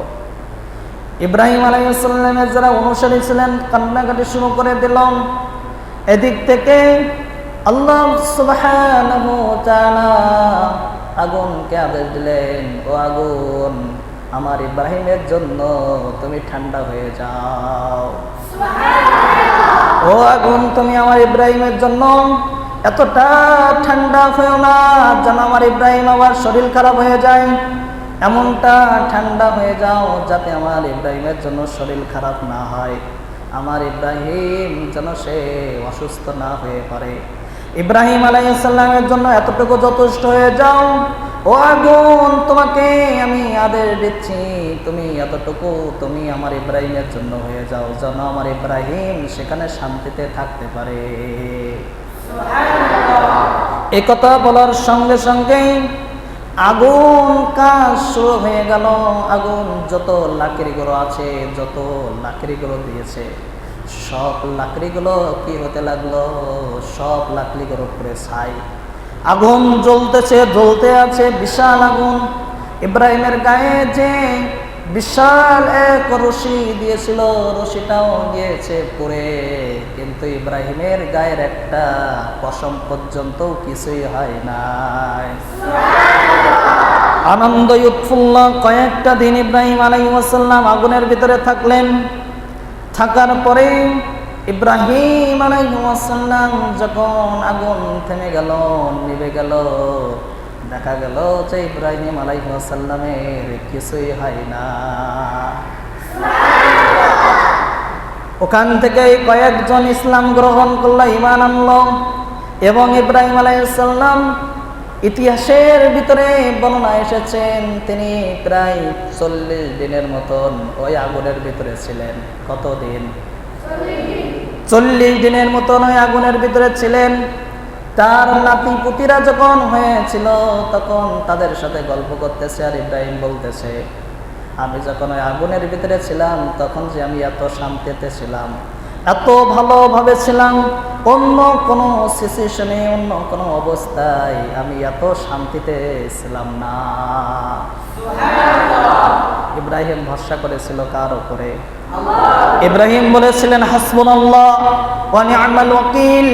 ইব্রাহিম আলাইহিস সালামের যারা অনুসারী ছিলেন কান্নাকাটি শুরু করে দিল। এদিক থেকে আল্লাহ সুবহানাহু ওয়া তাআলা আগুনকে আদেশ দিলেন, ও আগুন, আমার ইব্রাহিমের জন্য তুমি ঠান্ডা হয়ে যাও। ও আগুন, তুমি আমার ইব্রাহিমের জন্য এতটা ঠান্ডা হয়েও না যেন আমার ইব্রাহিম আবার শরীর খারাপ হয়ে যায়। এমনটা ঠান্ডা হয়ে যাও যাতে আমার ইব্রাহিমের জন্য শরীর খারাপ না হয়, আমার ইব্রাহিম যেন সে অসুস্থ না হয়ে পড়ে। ইব্রাহিম আলাইহিস সালামের জন্য এতটুকু যথেষ্ট হয়ে যাও। ও আগুন, তোমাকে আমি আদেশ দিচ্ছি, তুমি এতটুকু তুমি আমার ইব্রাহিমের জন্য হয়ে যাও, যেন আমার ইব্রাহিম সেখানে শান্তিতে থাকতে পারে। এই কথা বলার সঙ্গে সঙ্গেই আগুন কাজ শুরু হয়ে গেল। আগুন যত লাকড়িগুলো আছে, যত লাকড়িগুলো দিয়েছে, সব লাকড়িগুলো কি হতে লাগলো, সব লাকড়িগুলোর উপরে ছাই। আগুন জ্বলতেছে, জ্বলতে আছে, বিশাল আগুন। ইব্রাহিমের গায়ে যে বিশাল এক রশি দিয়েছিল, রশিটাও গিয়েছে পুড়ে, কিন্তু ইব্রাহিমের গায়ের একটা পশম পর্যন্ত কিছুই হয় নাই। আনন্দ উৎফুল্ল কয়েকটা দিন ইব্রাহিম আলাইহিস সালাম আগুনের ভিতরে থাকলেন। থাকার পরে ইব্রাহিম আলাইহিস সালাম যখন আগুন থেমে গেল, নিভে গেল, দেখা গেল যে ইব্রাহিম আলাইহিস সালামের কিছুই হয় না। ওখান থেকে কয়েকজন ইসলাম গ্রহণ করলো, ঈমান আনলো। এবং ইব্রাহিম আলাইহিস সালাম ইতিহাসের ভিতরে বর্ণনা এসেছেন তিনি প্রায় 40 দিনের মতন ওই আগুনের ভিতরে ছিলেন। কতদিন? 40 দিনের মতন ওই আগুনের ভিতরে ছিলেন। তার নাতি পুতিরা যখন হয়েছিল তখন তাদের সাথে গল্প করতেছে, আর ইব্রাহিম বলতেছে, আমি যখন ওই আগুনের ভিতরে ছিলাম তখন যে আমি এত শান্তিতে ছিলাম, এত ভালোভাবে ছিলাম, অন্য কোনো সিচুয়েশনে, অন্য কোনো অবস্থায় আমি এত শান্তিতে ছিলাম না। ইব্রাহিম ভরসা করেছিল কার উপরে? ইব্রাহিম বলেছিলেন, হাসবুনাল্লাহ ওয়া নি'মাল ওয়াকিল,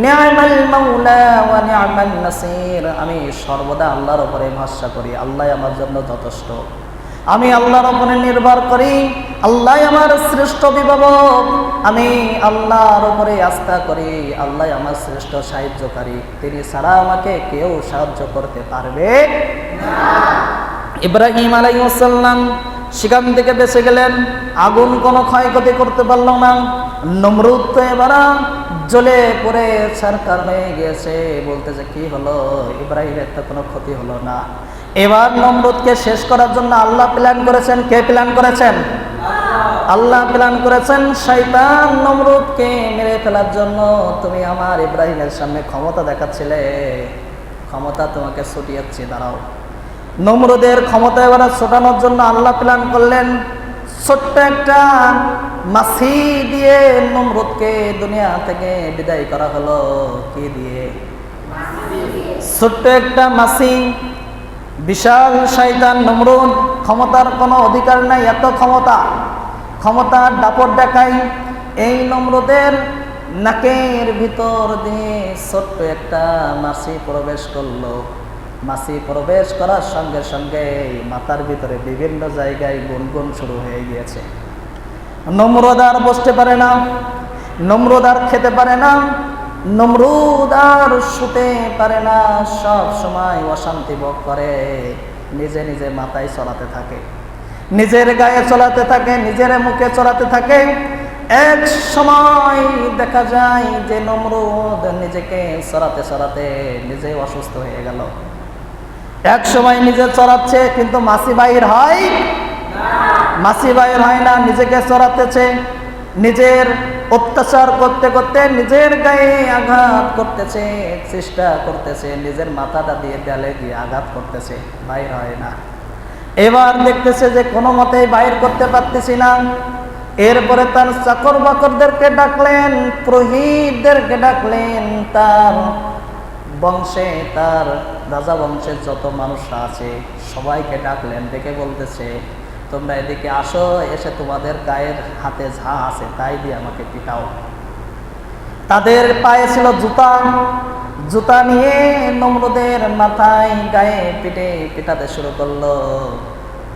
নি'মাল মাওলা ওয়া নি'মান নাসির। আমি সর্বদা আল্লাহর উপরে ভরসা করি, আল্লাহ আমার জন্য যথেষ্ট। আমি আল্লাহর উপরে নির্ভর করি, আল্লাহ আমার শ্রেষ্ঠ অভিভাবক। আমি আল্লাহর উপরে আস্থা করি, আল্লাহ আমার শ্রেষ্ঠ সাহায্যকারী। তিনি ছাড়া আমাকে কেউ সাহায্য করতে পারবে না। ইব্রাহিম আলাইহিস সালাম সেখান থেকে বেঁচে গেলেন, আগুন কোনো ক্ষয়ক্ষতি করতে পারল না। নমরুদ তো এবার জ্বলে পড়ে ছারখার হয়ে গিয়েছে, বলতেছে কি হলো, ইব্রাহিমের তো কোনো ক্ষতি হলো না। এবার নমরুদকে শেষ করার জন্য আল্লাহ প্ল্যান করেছেন। কে প্ল্যান করেছেন? আল্লাহ প্ল্যান করেছেন শয়তান নমরুদকে মেরে ফেলার জন্য। তুমি আমার ইব্রাহিমের সামনে ক্ষমতা দেখাচ্ছিলে, ক্ষমতা তোমাকে ছুটিয়েছি, দাঁড়াও। নমরুদের ক্ষমতা এবার ছোটানোর জন্য আল্লাহ প্ল্যান করলেন, ছোট্ট একটা মাছি দিয়ে নমরুদকে দুনিয়া থেকে বিদায় করা হলো। কি দিয়ে? ছোট্ট একটা মাছি। বিশাল শয়তান নমরুদ, ক্ষমতার কোনো অধিকার নাই, এত ক্ষমতার দাপট দেখাই। এই নমরুদের নাকের ভিতর দিয়ে ছোট্ট একটা মাছি প্রবেশ করলো। মাছি প্রবেশ করার সঙ্গে সঙ্গে মাথার ভিতরে বিভিন্ন জায়গায় গুনগুন শুরু হয়ে গিয়েছে। নমরুদ আর বসতে পারে না, নমরুদ আর খেতে পারে না, নমরুদ আর শুতে পারে না। সব সময় অশান্তি ভোগ করে, নিজে নিজে মাথায় চলাতে থাকে, নিজের গায়ে চলাতে থাকে, নিজের মুখে চলাতে থাকে। এক সময় দেখা যায় যে নমরুদ নিজেকে চড়াতে চড়াতে নিজে অসুস্থ হয়ে গেল। এক সময় নিজে চড়াচ্ছে কিন্তু মাছি বাইর হয় না, নিজেকে চড়াতেছে, নিজের অত্যাচার করতে করতে নিজের গায়ে আঘাত করতেছে, চেষ্টা করতেছে, নিজের মাথাটা দিয়ে দেয়ালে দিয়ে আঘাত করতেছে, বাইর হয় না। এবার দেখতেছে যে কোনো মতেই বাইর করতে পারতেছি না। এরপরে তার চাকর বাকরদেরকে ডাকলেন, পুরোহিতদেরকে ডাকলেন, তার বংশে, তার রাজা বংশের যত মানুষরা আছে সবাইকে ডাকলেন। ডেকে বলতেছে, তোমরা এদিকে আসো, এসে তোমাদের গায়ের হাতে যা আছে তাই দিয়ে আমাকে পিটাও। তাদের পায়ে ছিল জুতা নিয়ে নমরুদের মাথায় গায়ে পিটাতে শুরু করলো।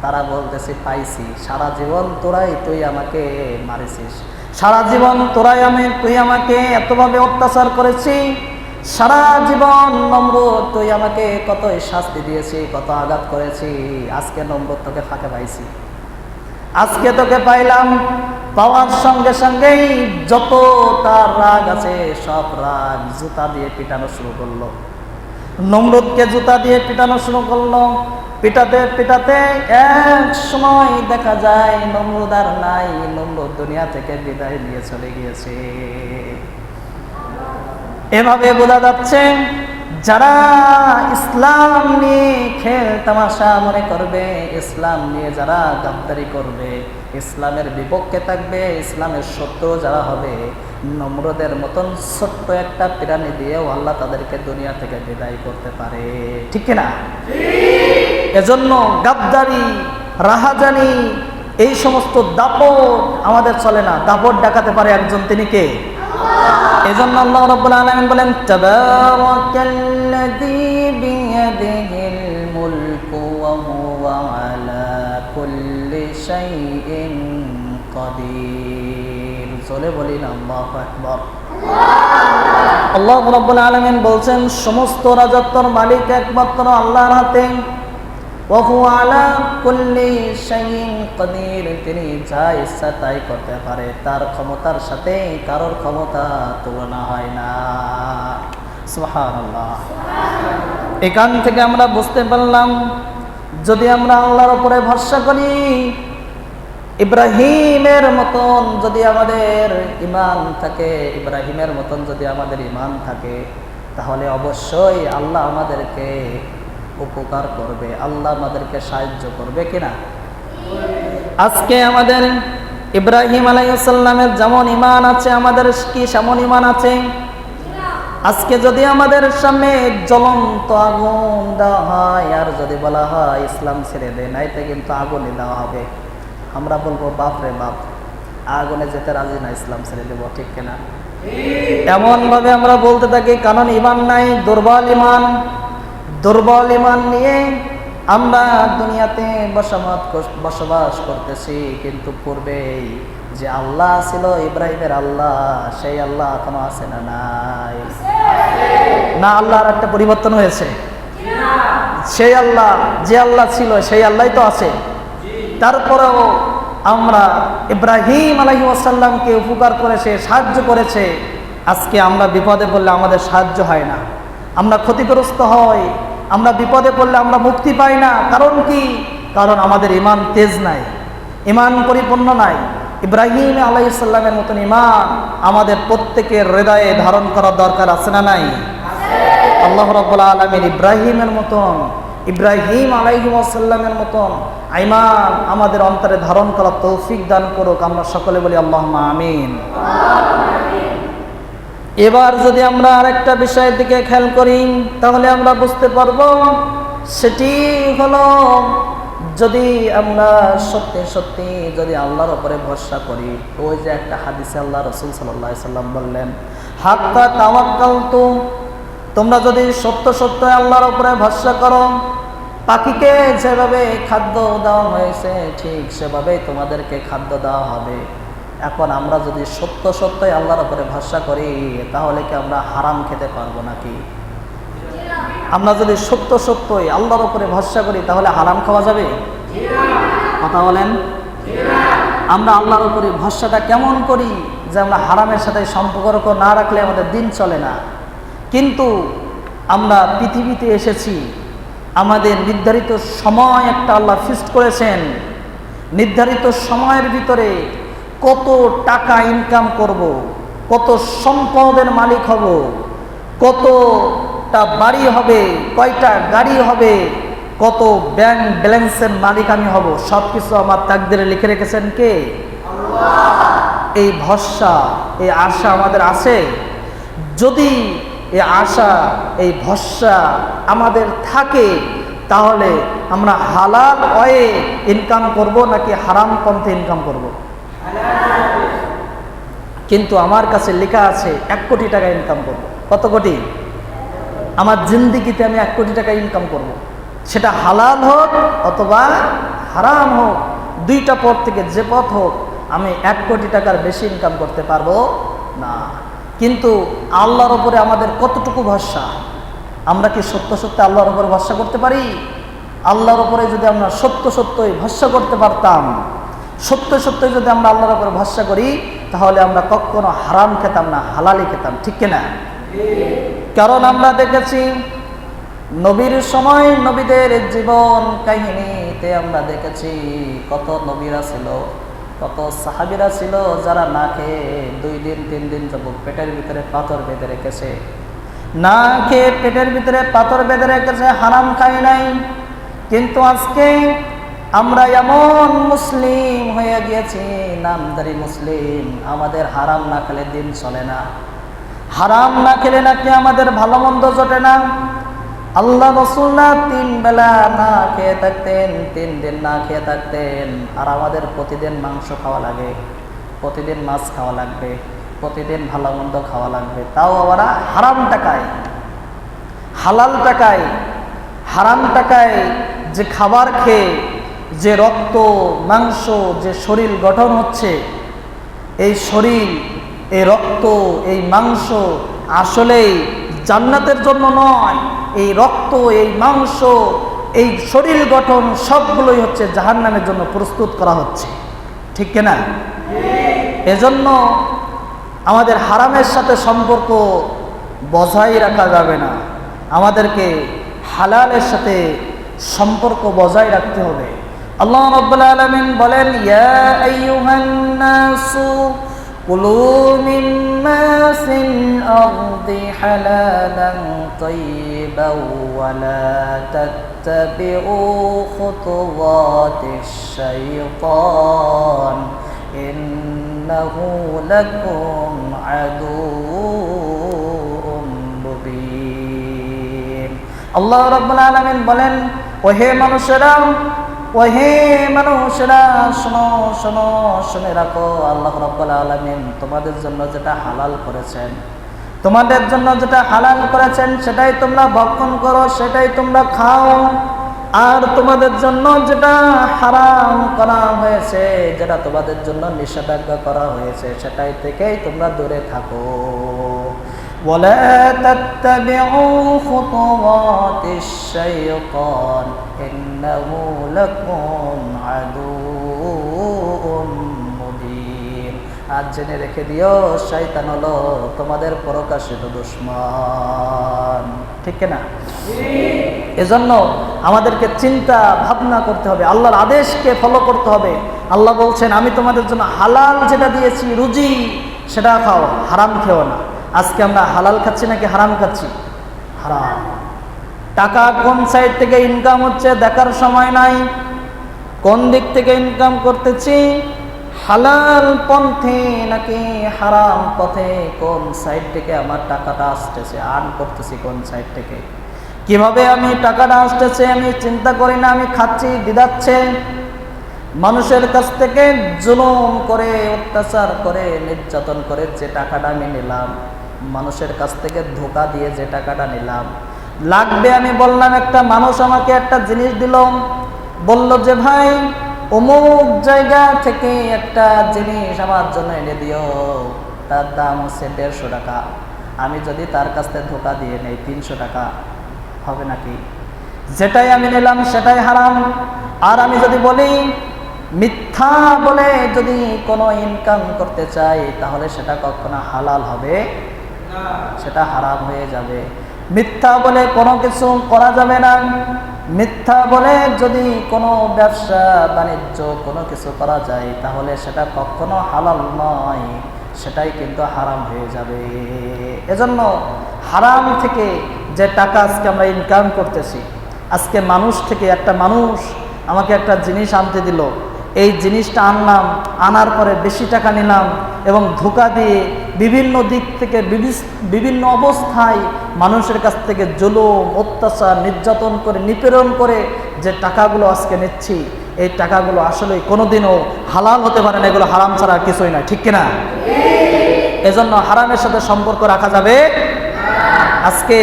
তারা বলতেছে, পাইছি, সারা জীবন তুই আমাকে মারিছিস, সারা জীবন তুই আমাকে এতভাবে অত্যাচার করেছি, সারা জীবন নমরুদ তুই আমাকে কতই শাস্তি দিয়েছি, কত আঘাত করেছি। আজকে নমরুদ তোকে ফাঁকে পাইছি, আজকে তোকে পাইলাম। পাওয়ার সঙ্গে সঙ্গেই যত তার রাগ আছে সব রাগ জুতা দিয়ে পিটানো শুরু করলো। নমরুদকে জুতা দিয়ে পিটানো শুরু করলো। পিটাতে পিটাতে এক সময় দেখা যায় নমরুদ আর নাই, নমরুদ দুনিয়া থেকে বিদায় নিয়ে চলে গিয়েছে। এভাবে বোঝা যাচ্ছে যারা ইসলাম নিয়ে খেল তামাশা মনে করবে, ইসলাম নিয়ে যারা গাদ্দারি করবে, ইসলামের বিপক্ষে থাকবে, ইসলামের শত্রু যারা হবে, নমরুদের মতন ছোট্ট একটা প্রাণী দিয়েও আল্লাহ তাদেরকে দুনিয়া থেকে বিদায় করতে পারে। ঠিক কিনা? এজন্য গাদ্দারি, রাহাজানি, এই সমস্ত দাপট আমাদের চলে না। দাপট দেখাতে পারে একজন, তিনি কে? এজন্য আল্লাহ রাব্বুল আলামিন বলেন, তাবারাকাল্লাযী বিয়াদিহিল মুলকু ওয়া হুয়া আলা কুল্লি শাইইন কাদির। চলে বলি না আল্লাহু আকবার। আল্লাহ রাব্বুল আলামিন বলছেন, সমস্ত রাজত্বর মালিক একমাত্র আল্লাহর হাতে। ওয়া হুয়া আলা কুল্লি শাইইন কাদির, তিনি যা ইচ্ছা তাই করতে পারে, তার ক্ষমতার সাথে কারোর ক্ষমতা তুলনা হয় না। সুবহানাল্লাহ। এখান থেকে আমরা বুঝতে পারলাম, যদি আমরা আল্লাহর উপরে ভরসা করি, ইব্রাহিমের মতন যদি আমাদের ঈমান থাকে, ইব্রাহিমের মতন যদি আমাদের ঈমান থাকে, তাহলে অবশ্যই আল্লাহ আমাদেরকে উপকার করবে, আল্লাহ আমাদেরকে সাহায্য করবে কিনা? আজকে আমাদের ইব্রাহিম আলাইহিস সালামের যেমন ঈমান আছে, আমাদের কি সেমন ঈমান আছে? আজকে যদি আমাদের সামনে জ্বলন্ত আগুন দেওয়া হয় আর যদি বলা হয় ইসলাম ছেড়ে দে, নাইতে কিন্তু আগুনে দেওয়া হবে, আমরা বলবো বাপ রে বাপ, আগুনে যেতে রাজি না, ইসলাম ছেড়ে দেবো, ঠিক কিনা? এমন ভাবে আমরা বলতে থাকি, কারণ ঈমান নাই, দুর্বল ঈমান নিয়ে আমরা দুনিয়াতে বসবাস করতেছি। কিন্তু পূর্বেই যে আল্লাহ ছিল ইব্রাহিমের আল্লাহ, সেই আল্লাহ এখনো আছে না? নাই না, আল্লাহর একটা পরিবর্তন হয়েছে? সেই আল্লাহ, যে আল্লাহ ছিল সেই আল্লাহই তো আছে। তারপরেও আমরা ইব্রাহিম আলাইহিস সালামকে উপকার করেছে, সাহায্য করেছে, আজকে আমরা বিপদে পড়লে আমাদের সাহায্য হয় না, আমরা ক্ষতিগ্রস্ত হই, আমরা বিপদে পড়লে আমরা মুক্তি পাই না। কারণ কি? কারণ আমাদের ঈমান তেজ নাই, ঈমান পরিপূর্ণ নাই। ইব্রাহিম আলাইহিস সালামের মতন ঈমান আমাদের প্রত্যেকের হৃদয়ে ধারণ করার দরকার আছে না নাই? আল্লাহ রাব্বুল আলামিন ইব্রাহিম আলাইহিস সালামের মতন ঈমান আমাদের অন্তরে ধারণ করার তৌফিক দান করুক। আমরা সকলে বলি আল্লাহুম্মা আমিন। এবার যদি আমরা আরেকটা বিষয়ের দিকে খেয়াল করি, তাহলে আমরা বুঝতে পারবো, সেটি হলো, যদি আমরা সত্যি সত্যি যদি আল্লাহর উপরে ভরসা করি, ওই যে একটা হাদিসে আল্লাহ রাসূল সাল্লাল্লাহু আলাইহি সাল্লাম বললেন, হাত্তা তাওয়াক্কালতু, তোমরা যদি সত্য সত্য আল্লাহর উপরে ভরসা করো, পাখিকে যেভাবে খাদ্য দেওয়া হয়েছে ঠিক সেভাবেই তোমাদেরকে খাদ্য দেওয়া হবে। এখন আমরা যদি সত্য সত্যই আল্লাহর উপরে ভরসা করি, তাহলে কি আমরা হারাম খেতে পারবো নাকি? আমরা যদি সত্য সত্যই আল্লাহর উপরে ভরসা করি, তাহলে হারাম খাওয়া যাবে? কথা বলেন। আমরা আল্লাহর উপরে ভরসাটা কেমন করি যে আমরা হারামের সাথে সম্পর্ক না রাখলে আমাদের দিন চলে না। কিন্তু আমরা পৃথিবীতে এসেছি, আমাদের নির্ধারিত সময় একটা আল্লাহ ফিক্সড করেছেন, নির্ধারিত সময়ের ভিতরে কত টাকা ইনকাম করব, কত সম্পদের মালিক হব, কতটা বাড়ি হবে, কয়টা গাড়ি হবে, কত ব্যাংক ব্যালেন্সের মালিক আমি হব, সব কিছু আমার তাকদীরে লিখে রেখেছেন কে? আল্লাহ। এই ভরসা, এই আশা আমাদের আছে। যদি এই আশা, এই ভরসা আমাদের থাকে, তাহলে আমরা হালাল ওয়ে ইনকাম করব নাকি হারাম পন্থে ইনকাম করব? কিন্তু আমার কাছে লেখা আছে 1 কোটি টাকা ইনকাম করব। কত কোটি? আমার জিন্দেগিতে আমি 1 কোটি টাকা ইনকাম করব, সেটা হালাল হোক অথবা হারাম হোক, দুইটা পথ থেকে যে পথ হোক, আমি 1 কোটি টাকার বেশি ইনকাম করতে পারবো না। কিন্তু আল্লাহর উপরে আমাদের কতটুকু ভরসা? আমরা কি সত্য সত্য আল্লাহর উপরে ভরসা করতে পারি? আল্লাহর উপরে যদি আমরা সত্য সত্যই ভরসা করতে পারতাম, সত্য সত্যই যদি আমরা আল্লাহর উপরে ভরসা করি, তাহলে আমরা কখনো হারাম খেতাম না, হালালি খেতাম, ঠিক কিনা? কারণ আমরা দেখেছি নবীর সময়, নবীদের জীবন কাহিনীতে আমরা দেখেছি কত নবীরা ছিল, কত সাহাবীরা ছিল যারা না খেয়ে 2 দিন 3 দিন যাবত পেটের ভিতরে পাথর বেঁধে রেখেছে, না খেয়ে পেটের ভিতরে পাথর বেঁধে রেখেছে, হারাম খায় নাই। কিন্তু আজকে আমরা এমন মুসলিম হয়ে গিয়েছি, নামদারি মুসলিম, আমাদের হারাম না খেলে দিন চলে না, হারাম না খেলে নাকি আমাদের ভালো মন্দ জোটে না। আল্লাহ রাসূল 3 বেলা না খেয়ে থাকতেন, 3 দিন না খেয়ে থাকতেন, আর আমাদের প্রতিদিন মাংস খাওয়া লাগে, প্রতিদিন মাছ খাওয়া লাগবে, প্রতিদিন ভালো মন্দ খাওয়া লাগবে, তাও আবার হারাম টাকায়। হালাল টাকায়, হারাম টাকায় যে খাবার খেয়ে যে রক্ত মাংস, যে শরীর গঠন হচ্ছে, এই শরীর, এই রক্ত, এই মাংস আসলেই জান্নাতের জন্য নয়। এই রক্ত, এই মাংস, এই শরীর গঠন সবগুলোই হচ্ছে জাহান্নামের জন্য প্রস্তুত করা হচ্ছে, ঠিক কিনা? এজন্য আমাদের হারামের সাথে সম্পর্ক বজায় রাখা যাবে না, আমাদেরকে হালালের সাথে সম্পর্ক বজায় রাখতে হবে। আল্লাহ রাব্বুল আলামিন বলেন, ইয়া আইয়ুহান নাসু কুলু মিম্মা ফিল আরদি হালালান তাইয়িবান ওয়া লা তাত্তাবিউ খুতুওয়াতিশ শাইতান ইন্নাহু লাকুম আদুউম মুবিন। আল্লাহ রাব্বুল আলামিন বলেন, ওহে মানুষেরা, শোনো শোনো শুনে রাখো, আল্লাহ রাব্বুল আলামিন তোমাদের জন্য যেটা হালাল করেছেন, তোমাদের জন্য যেটা হালাল করেছেন সেটাই তোমরা ভক্ষণ করো, সেটাই তোমরা খাও। আর তোমাদের জন্য যেটা হারাম করা হয়েছে, যেটা তোমাদের জন্য নিষেধাজ্ঞা করা হয়েছে, সেটাই থেকেই তোমরা দূরে থাকো। ولا تتبعوا خطوات الشيطان إنه لكم عدو مبين। আজ জেনে রেখে দিও, শয়তান হলো তোমাদের প্রকাশিত দুশমন, ঠিক না? এজন্য আমাদেরকে চিন্তা ভাবনা করতে হবে, আল্লাহর আদেশকে ফলো করতে হবে। আল্লাহ বলছেন, আমি তোমাদের জন্য হালাল যেটা দিয়েছি রুজি সেটা খাও, হারাম খেও না। আজকে আমরা হালাল খাচ্ছি নাকি হারাম খাচ্ছি? হারাম। টাকা কোন সাইড থেকে ইনকাম হচ্ছে দেখার সময় নাই, কোন দিক থেকে ইনকাম করতেছি, হালাল পন্থে নাকি হারাম পথে, কোন সাইড থেকে আমার টাকাটা আসতেছে, আর্ন করতেছি কোন সাইড থেকে, কিভাবে আমি টাকাটা আসতেছে আমি চিন্তা করি না, আমি খাচ্ছি দিদাচ্ছে। মানুষের কাছ থেকে জুলুম করে, অত্যাচার করে, নির্যাতন করে যে টাকাটা আমি নিলাম, মানুষের কাছ থেকে ধোঁকা দিয়ে যে টাকাটা নিলাম, লাগবে আমি বললাম, একটা মানুষ আমাকে একটা জিনিস দিল, বলল যে ভাই অমুক জায়গা থেকে একটা জিনিস আমার জন্য এনে দিও, তার দাম হচ্ছে 150 টাকা। আমি যদি তার কাছ থেকে ধোঁকা দিয়ে নেই 300 টাকা, হবে নাকি? যেটাই আমি নিলাম সেটাই হারাম। আর আমি যদি বলি মিথ্যা বলে যদি কোনো ইনকাম করতে চাই, তাহলে সেটা কখনো হালাল হবে না, সেটা হারাম হয়ে যাবে। মিথ্যা বলে কোনো কিছু করা যাবে না, মিথ্যা বলে যদি কোনো ব্যবসা বাণিজ্য কোনো কিছু করা যায়, তাহলে সেটা কখনো হালাল নয়, সেটাই কিন্তু হারাম হয়ে যাবে। এজন্য হারাম থেকে যে টাকা আজকে আমরা ইনকাম করতেছি, আজকে মানুষ থেকে একটা মানুষ আমাকে একটা জিনিস আনতে দিল, এই জিনিসটা আনলাম, আনার পরে বেশি টাকা নিলাম এবং ধোঁকা দিয়ে বিভিন্ন দিক থেকে বিভিন্ন অবস্থায় মানুষের কাছ থেকে জুলুম, অত্যাচার, নির্যাতন করে, নিপীড়ন করে যে টাকাগুলো আজকে নিচ্ছি, এই টাকাগুলো আসলে কোনোদিনও হালাল হতে পারে না, এগুলো হারাম ছাড়া কিছুই নয়, ঠিক কিনা? এজন্য হারামের সাথে সম্পর্ক রাখা যাবে। আজকে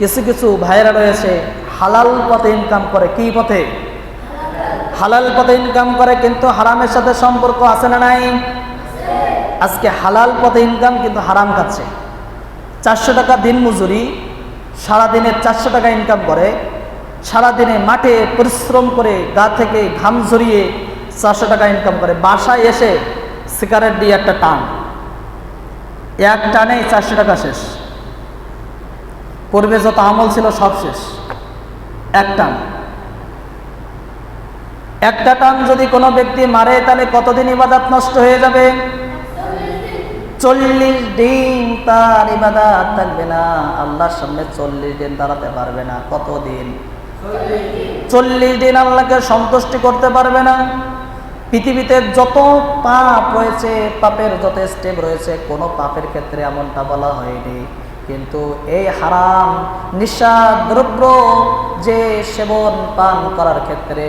কিছু কিছু ভাইয়েরা রয়েছে হালাল পথে ইনকাম করে, কি পথে? হালাল পথে ইনকাম করে, কিন্তু হারামের সাথে সম্পর্ক আছে না নাই? আজকে হালাল পথে ইনকাম কিন্তু হারাম খাচ্ছে। 400 টাকা দিন মজুরি, সারাদিনে 400 টাকা ইনকাম করে, সারাদিনে মাঠে পরিশ্রম করে গা থেকে ঘাম ঝরিয়ে 400 টাকা ইনকাম করে, বাসায় এসে সিগারেট দিয়ে একটা টান, এক টানেই 400 টাকা শেষ। পূর্বে যত আমল ছিল সব শেষ, এক টান। একটা টান যদি কোনো ব্যক্তি মারে, তাহলে কতদিন ইবাদত নষ্ট হয়ে যাবে? 40 দিন তার ইবাদত থাকবে না, আল্লাহর সামনে 40 দিন দাঁড়াতে পারবে না। কতদিন? 40 দিন আল্লাহকে সন্তুষ্টি করতে পারবে না। পৃথিবীতে যত পাপ রয়েছে, পাপের যত স্টেপ রয়েছে, কোনো পাপের ক্ষেত্রে এমনটা বলা হয়নি, কিন্তু এই হারাম নিশা দ্রব্য যে সেবন পান করার ক্ষেত্রে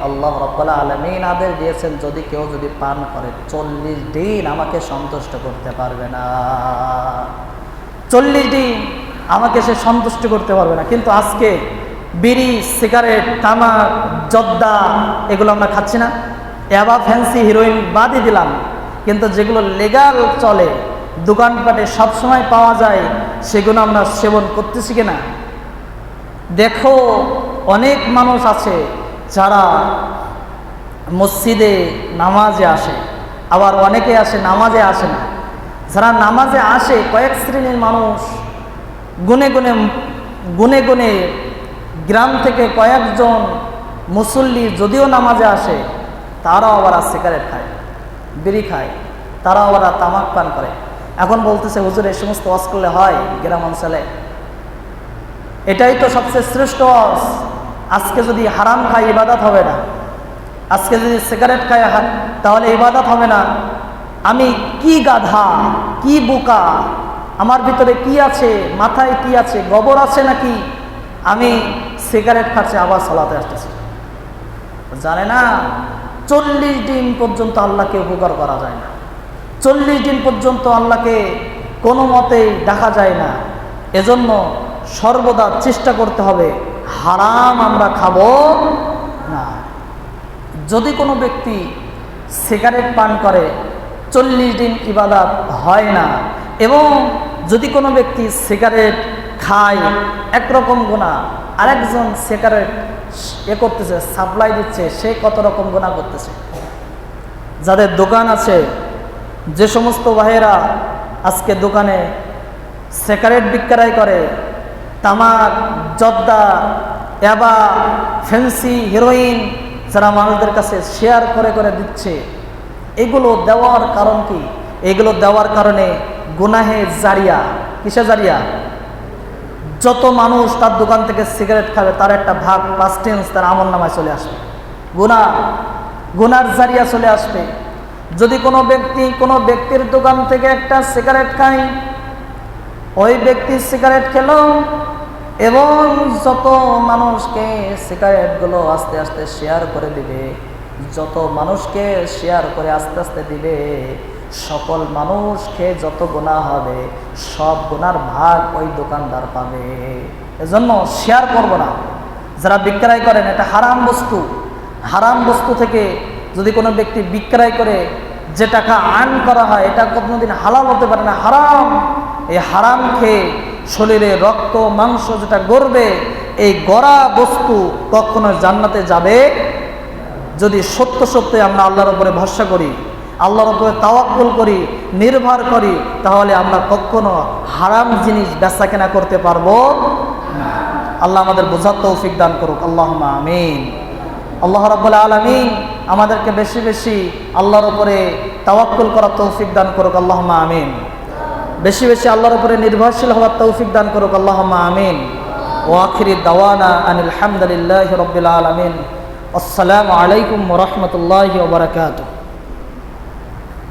আল্লাহ রাব্বুল আলামিন আদেশ দিয়েছেন, যদি কেউ যদি পান করে 40 দিন আমাকে সন্তুষ্ট করতে পারবে না, 40 দিন আমাকে সে সন্তুষ্ট করতে পারবে না। কিন্তু আজকে বিড়ি, সিগারেট, তামাক, জর্দা এগুলো আমরা খাচ্ছি না, এবা ফ্যান্সি হিরোইন বাদই দিলাম, কিন্তু যেগুলো লেগাল চলে, দোকানপাটে সবসময় পাওয়া যায়, সেগুলো আমরা সেবন করতেছি কিনা? দেখো অনেক মানুষ আছে যারা মসজিদে নামাজে আসে, আবার অনেকে আসে নামাজে আসে না। যারা নামাজে আসে কয়েক শ্রেণীর মানুষ, গুনে গুনে গুনে গুনে গ্রাম থেকে কয়েকজন মুসল্লি যদিও নামাজে আসে, তারাও আবার সিগারেট খায়, বিড়ি খায়, তারাও আবার তামাক পান করে। এখন বলতেছে হুজুর এই সমস্ত ওয়াজ করলে হয় গ্রাম অঞ্চলে? এটাই তো সবচেয়ে শ্রেষ্ঠ ওয়াজ। আজকে যদি হারাম খাই ইবাদত হবে না, আজকে যদি সিগারেট খাই তাহলে ইবাদত হবে না। আমি কি গাধা, কি বোকা, আমার ভিতরে কি আছে, মাথায় কি আছে, গোবর আছে নাকি আমি সিগারেট খাচ্ছি আবার সালাতে আসতেছি? জানে না 40 দিন পর্যন্ত আল্লাহকে উপকার করা যায় না, 40 দিন পর্যন্ত আল্লাহকে কোনো মতেই দেখা যায় না। এজন্য সর্বদা চেষ্টা করতে হবে হারাম আমরা খাবো না। যদি কোনো ব্যক্তি সিগারেট পান করে 40 দিন ইবাদত হয় না, এবং যদি কোনো ব্যক্তি সিগারেট খায় একরকম গুনাহ, আরেকজন সিগারেট করতেছে, সাপ্লাই দিচ্ছে, সে কত রকম গুনাহ করতেছে। যাদের দোকান আছে, যে সমস্ত ভাইয়েরা আজকে দোকানে সিগারেট বিক্রয় করে, তামাক, জর্দা, ইয়াবা, ফেন্সি, হিরোইন যারা মানুষদের কাছে শেয়ার করে করে দিচ্ছে, এগুলো দেওয়ার কারণ কি? এগুলো দেওয়ার কারণে গুনাহে জারিয়া। কিসে জারিয়া? যত মানুষ তার দোকান থেকে সিগারেট খাবে তার একটা ভাগ পার্সেন্টেজ তার আমলনামায় চলে আসবে, গুনার জারিয়া চলে আসবে। যদি কোনো ব্যক্তির দোকান থেকে একটা সিগারেট খায়, ওই ব্যক্তি সিগারেট খেলো এবং যত মানুষকে সিগারেটগুলো আস্তে আস্তে শেয়ার করে দিবে, যত মানুষকে শেয়ার করে আস্তে আস্তে দিবে, সকল মানুষকে যত গুনাহ হবে সব গুনার ভাগ ওই দোকানদার পাবে। এজন্য শেয়ার করব না। যারা বিক্রয় করেন, এটা হারাম বস্তু। হারাম বস্তু থেকে যদি কোনো ব্যক্তি বিক্রয় করে যে টাকা আর্ন করা হয়, এটা কোনোদিন হালাল হতে পারে না, হারাম। এই হারাম খেয়ে শরীরে রক্ত মাংস যেটা গড়বে, এই গড়া বস্তু কখনো জান্নাতে যাবে। যদি সত্য সত্যি আমরা আল্লাহর উপরে ভরসা করি, আল্লাহর উপরে তাওয়াক্কুল করি, নির্ভর করি, তাহলে আমরা কখনো হারাম জিনিস বেচা কেনা করতে পারবো না। আল্লাহ আমাদের বোঝার তৌফিক দান করুক, আল্লাহুম্মা আমিন। আল্লাহ রাব্বুল আলামিন আমাদেরকে বেশি বেশি আল্লাহর উপরে তাওয়াক্কুল করার তৌফিক দান করুক, আল্লাহুম্মা আমিন। বেশি বেশি আল্লাহর উপরে নির্ভরশীল হওয়ার তৌফিক দান করুক, আল্লাহুম্মা আমিন। ওয়া আখিরি দাওয়ানা আনিল হামদুলিল্লাহি রাব্বিল আলামিন। আসসালামু আলাইকুম ওয়া রাহমাতুল্লাহি ওয়া বারাকাতুহু।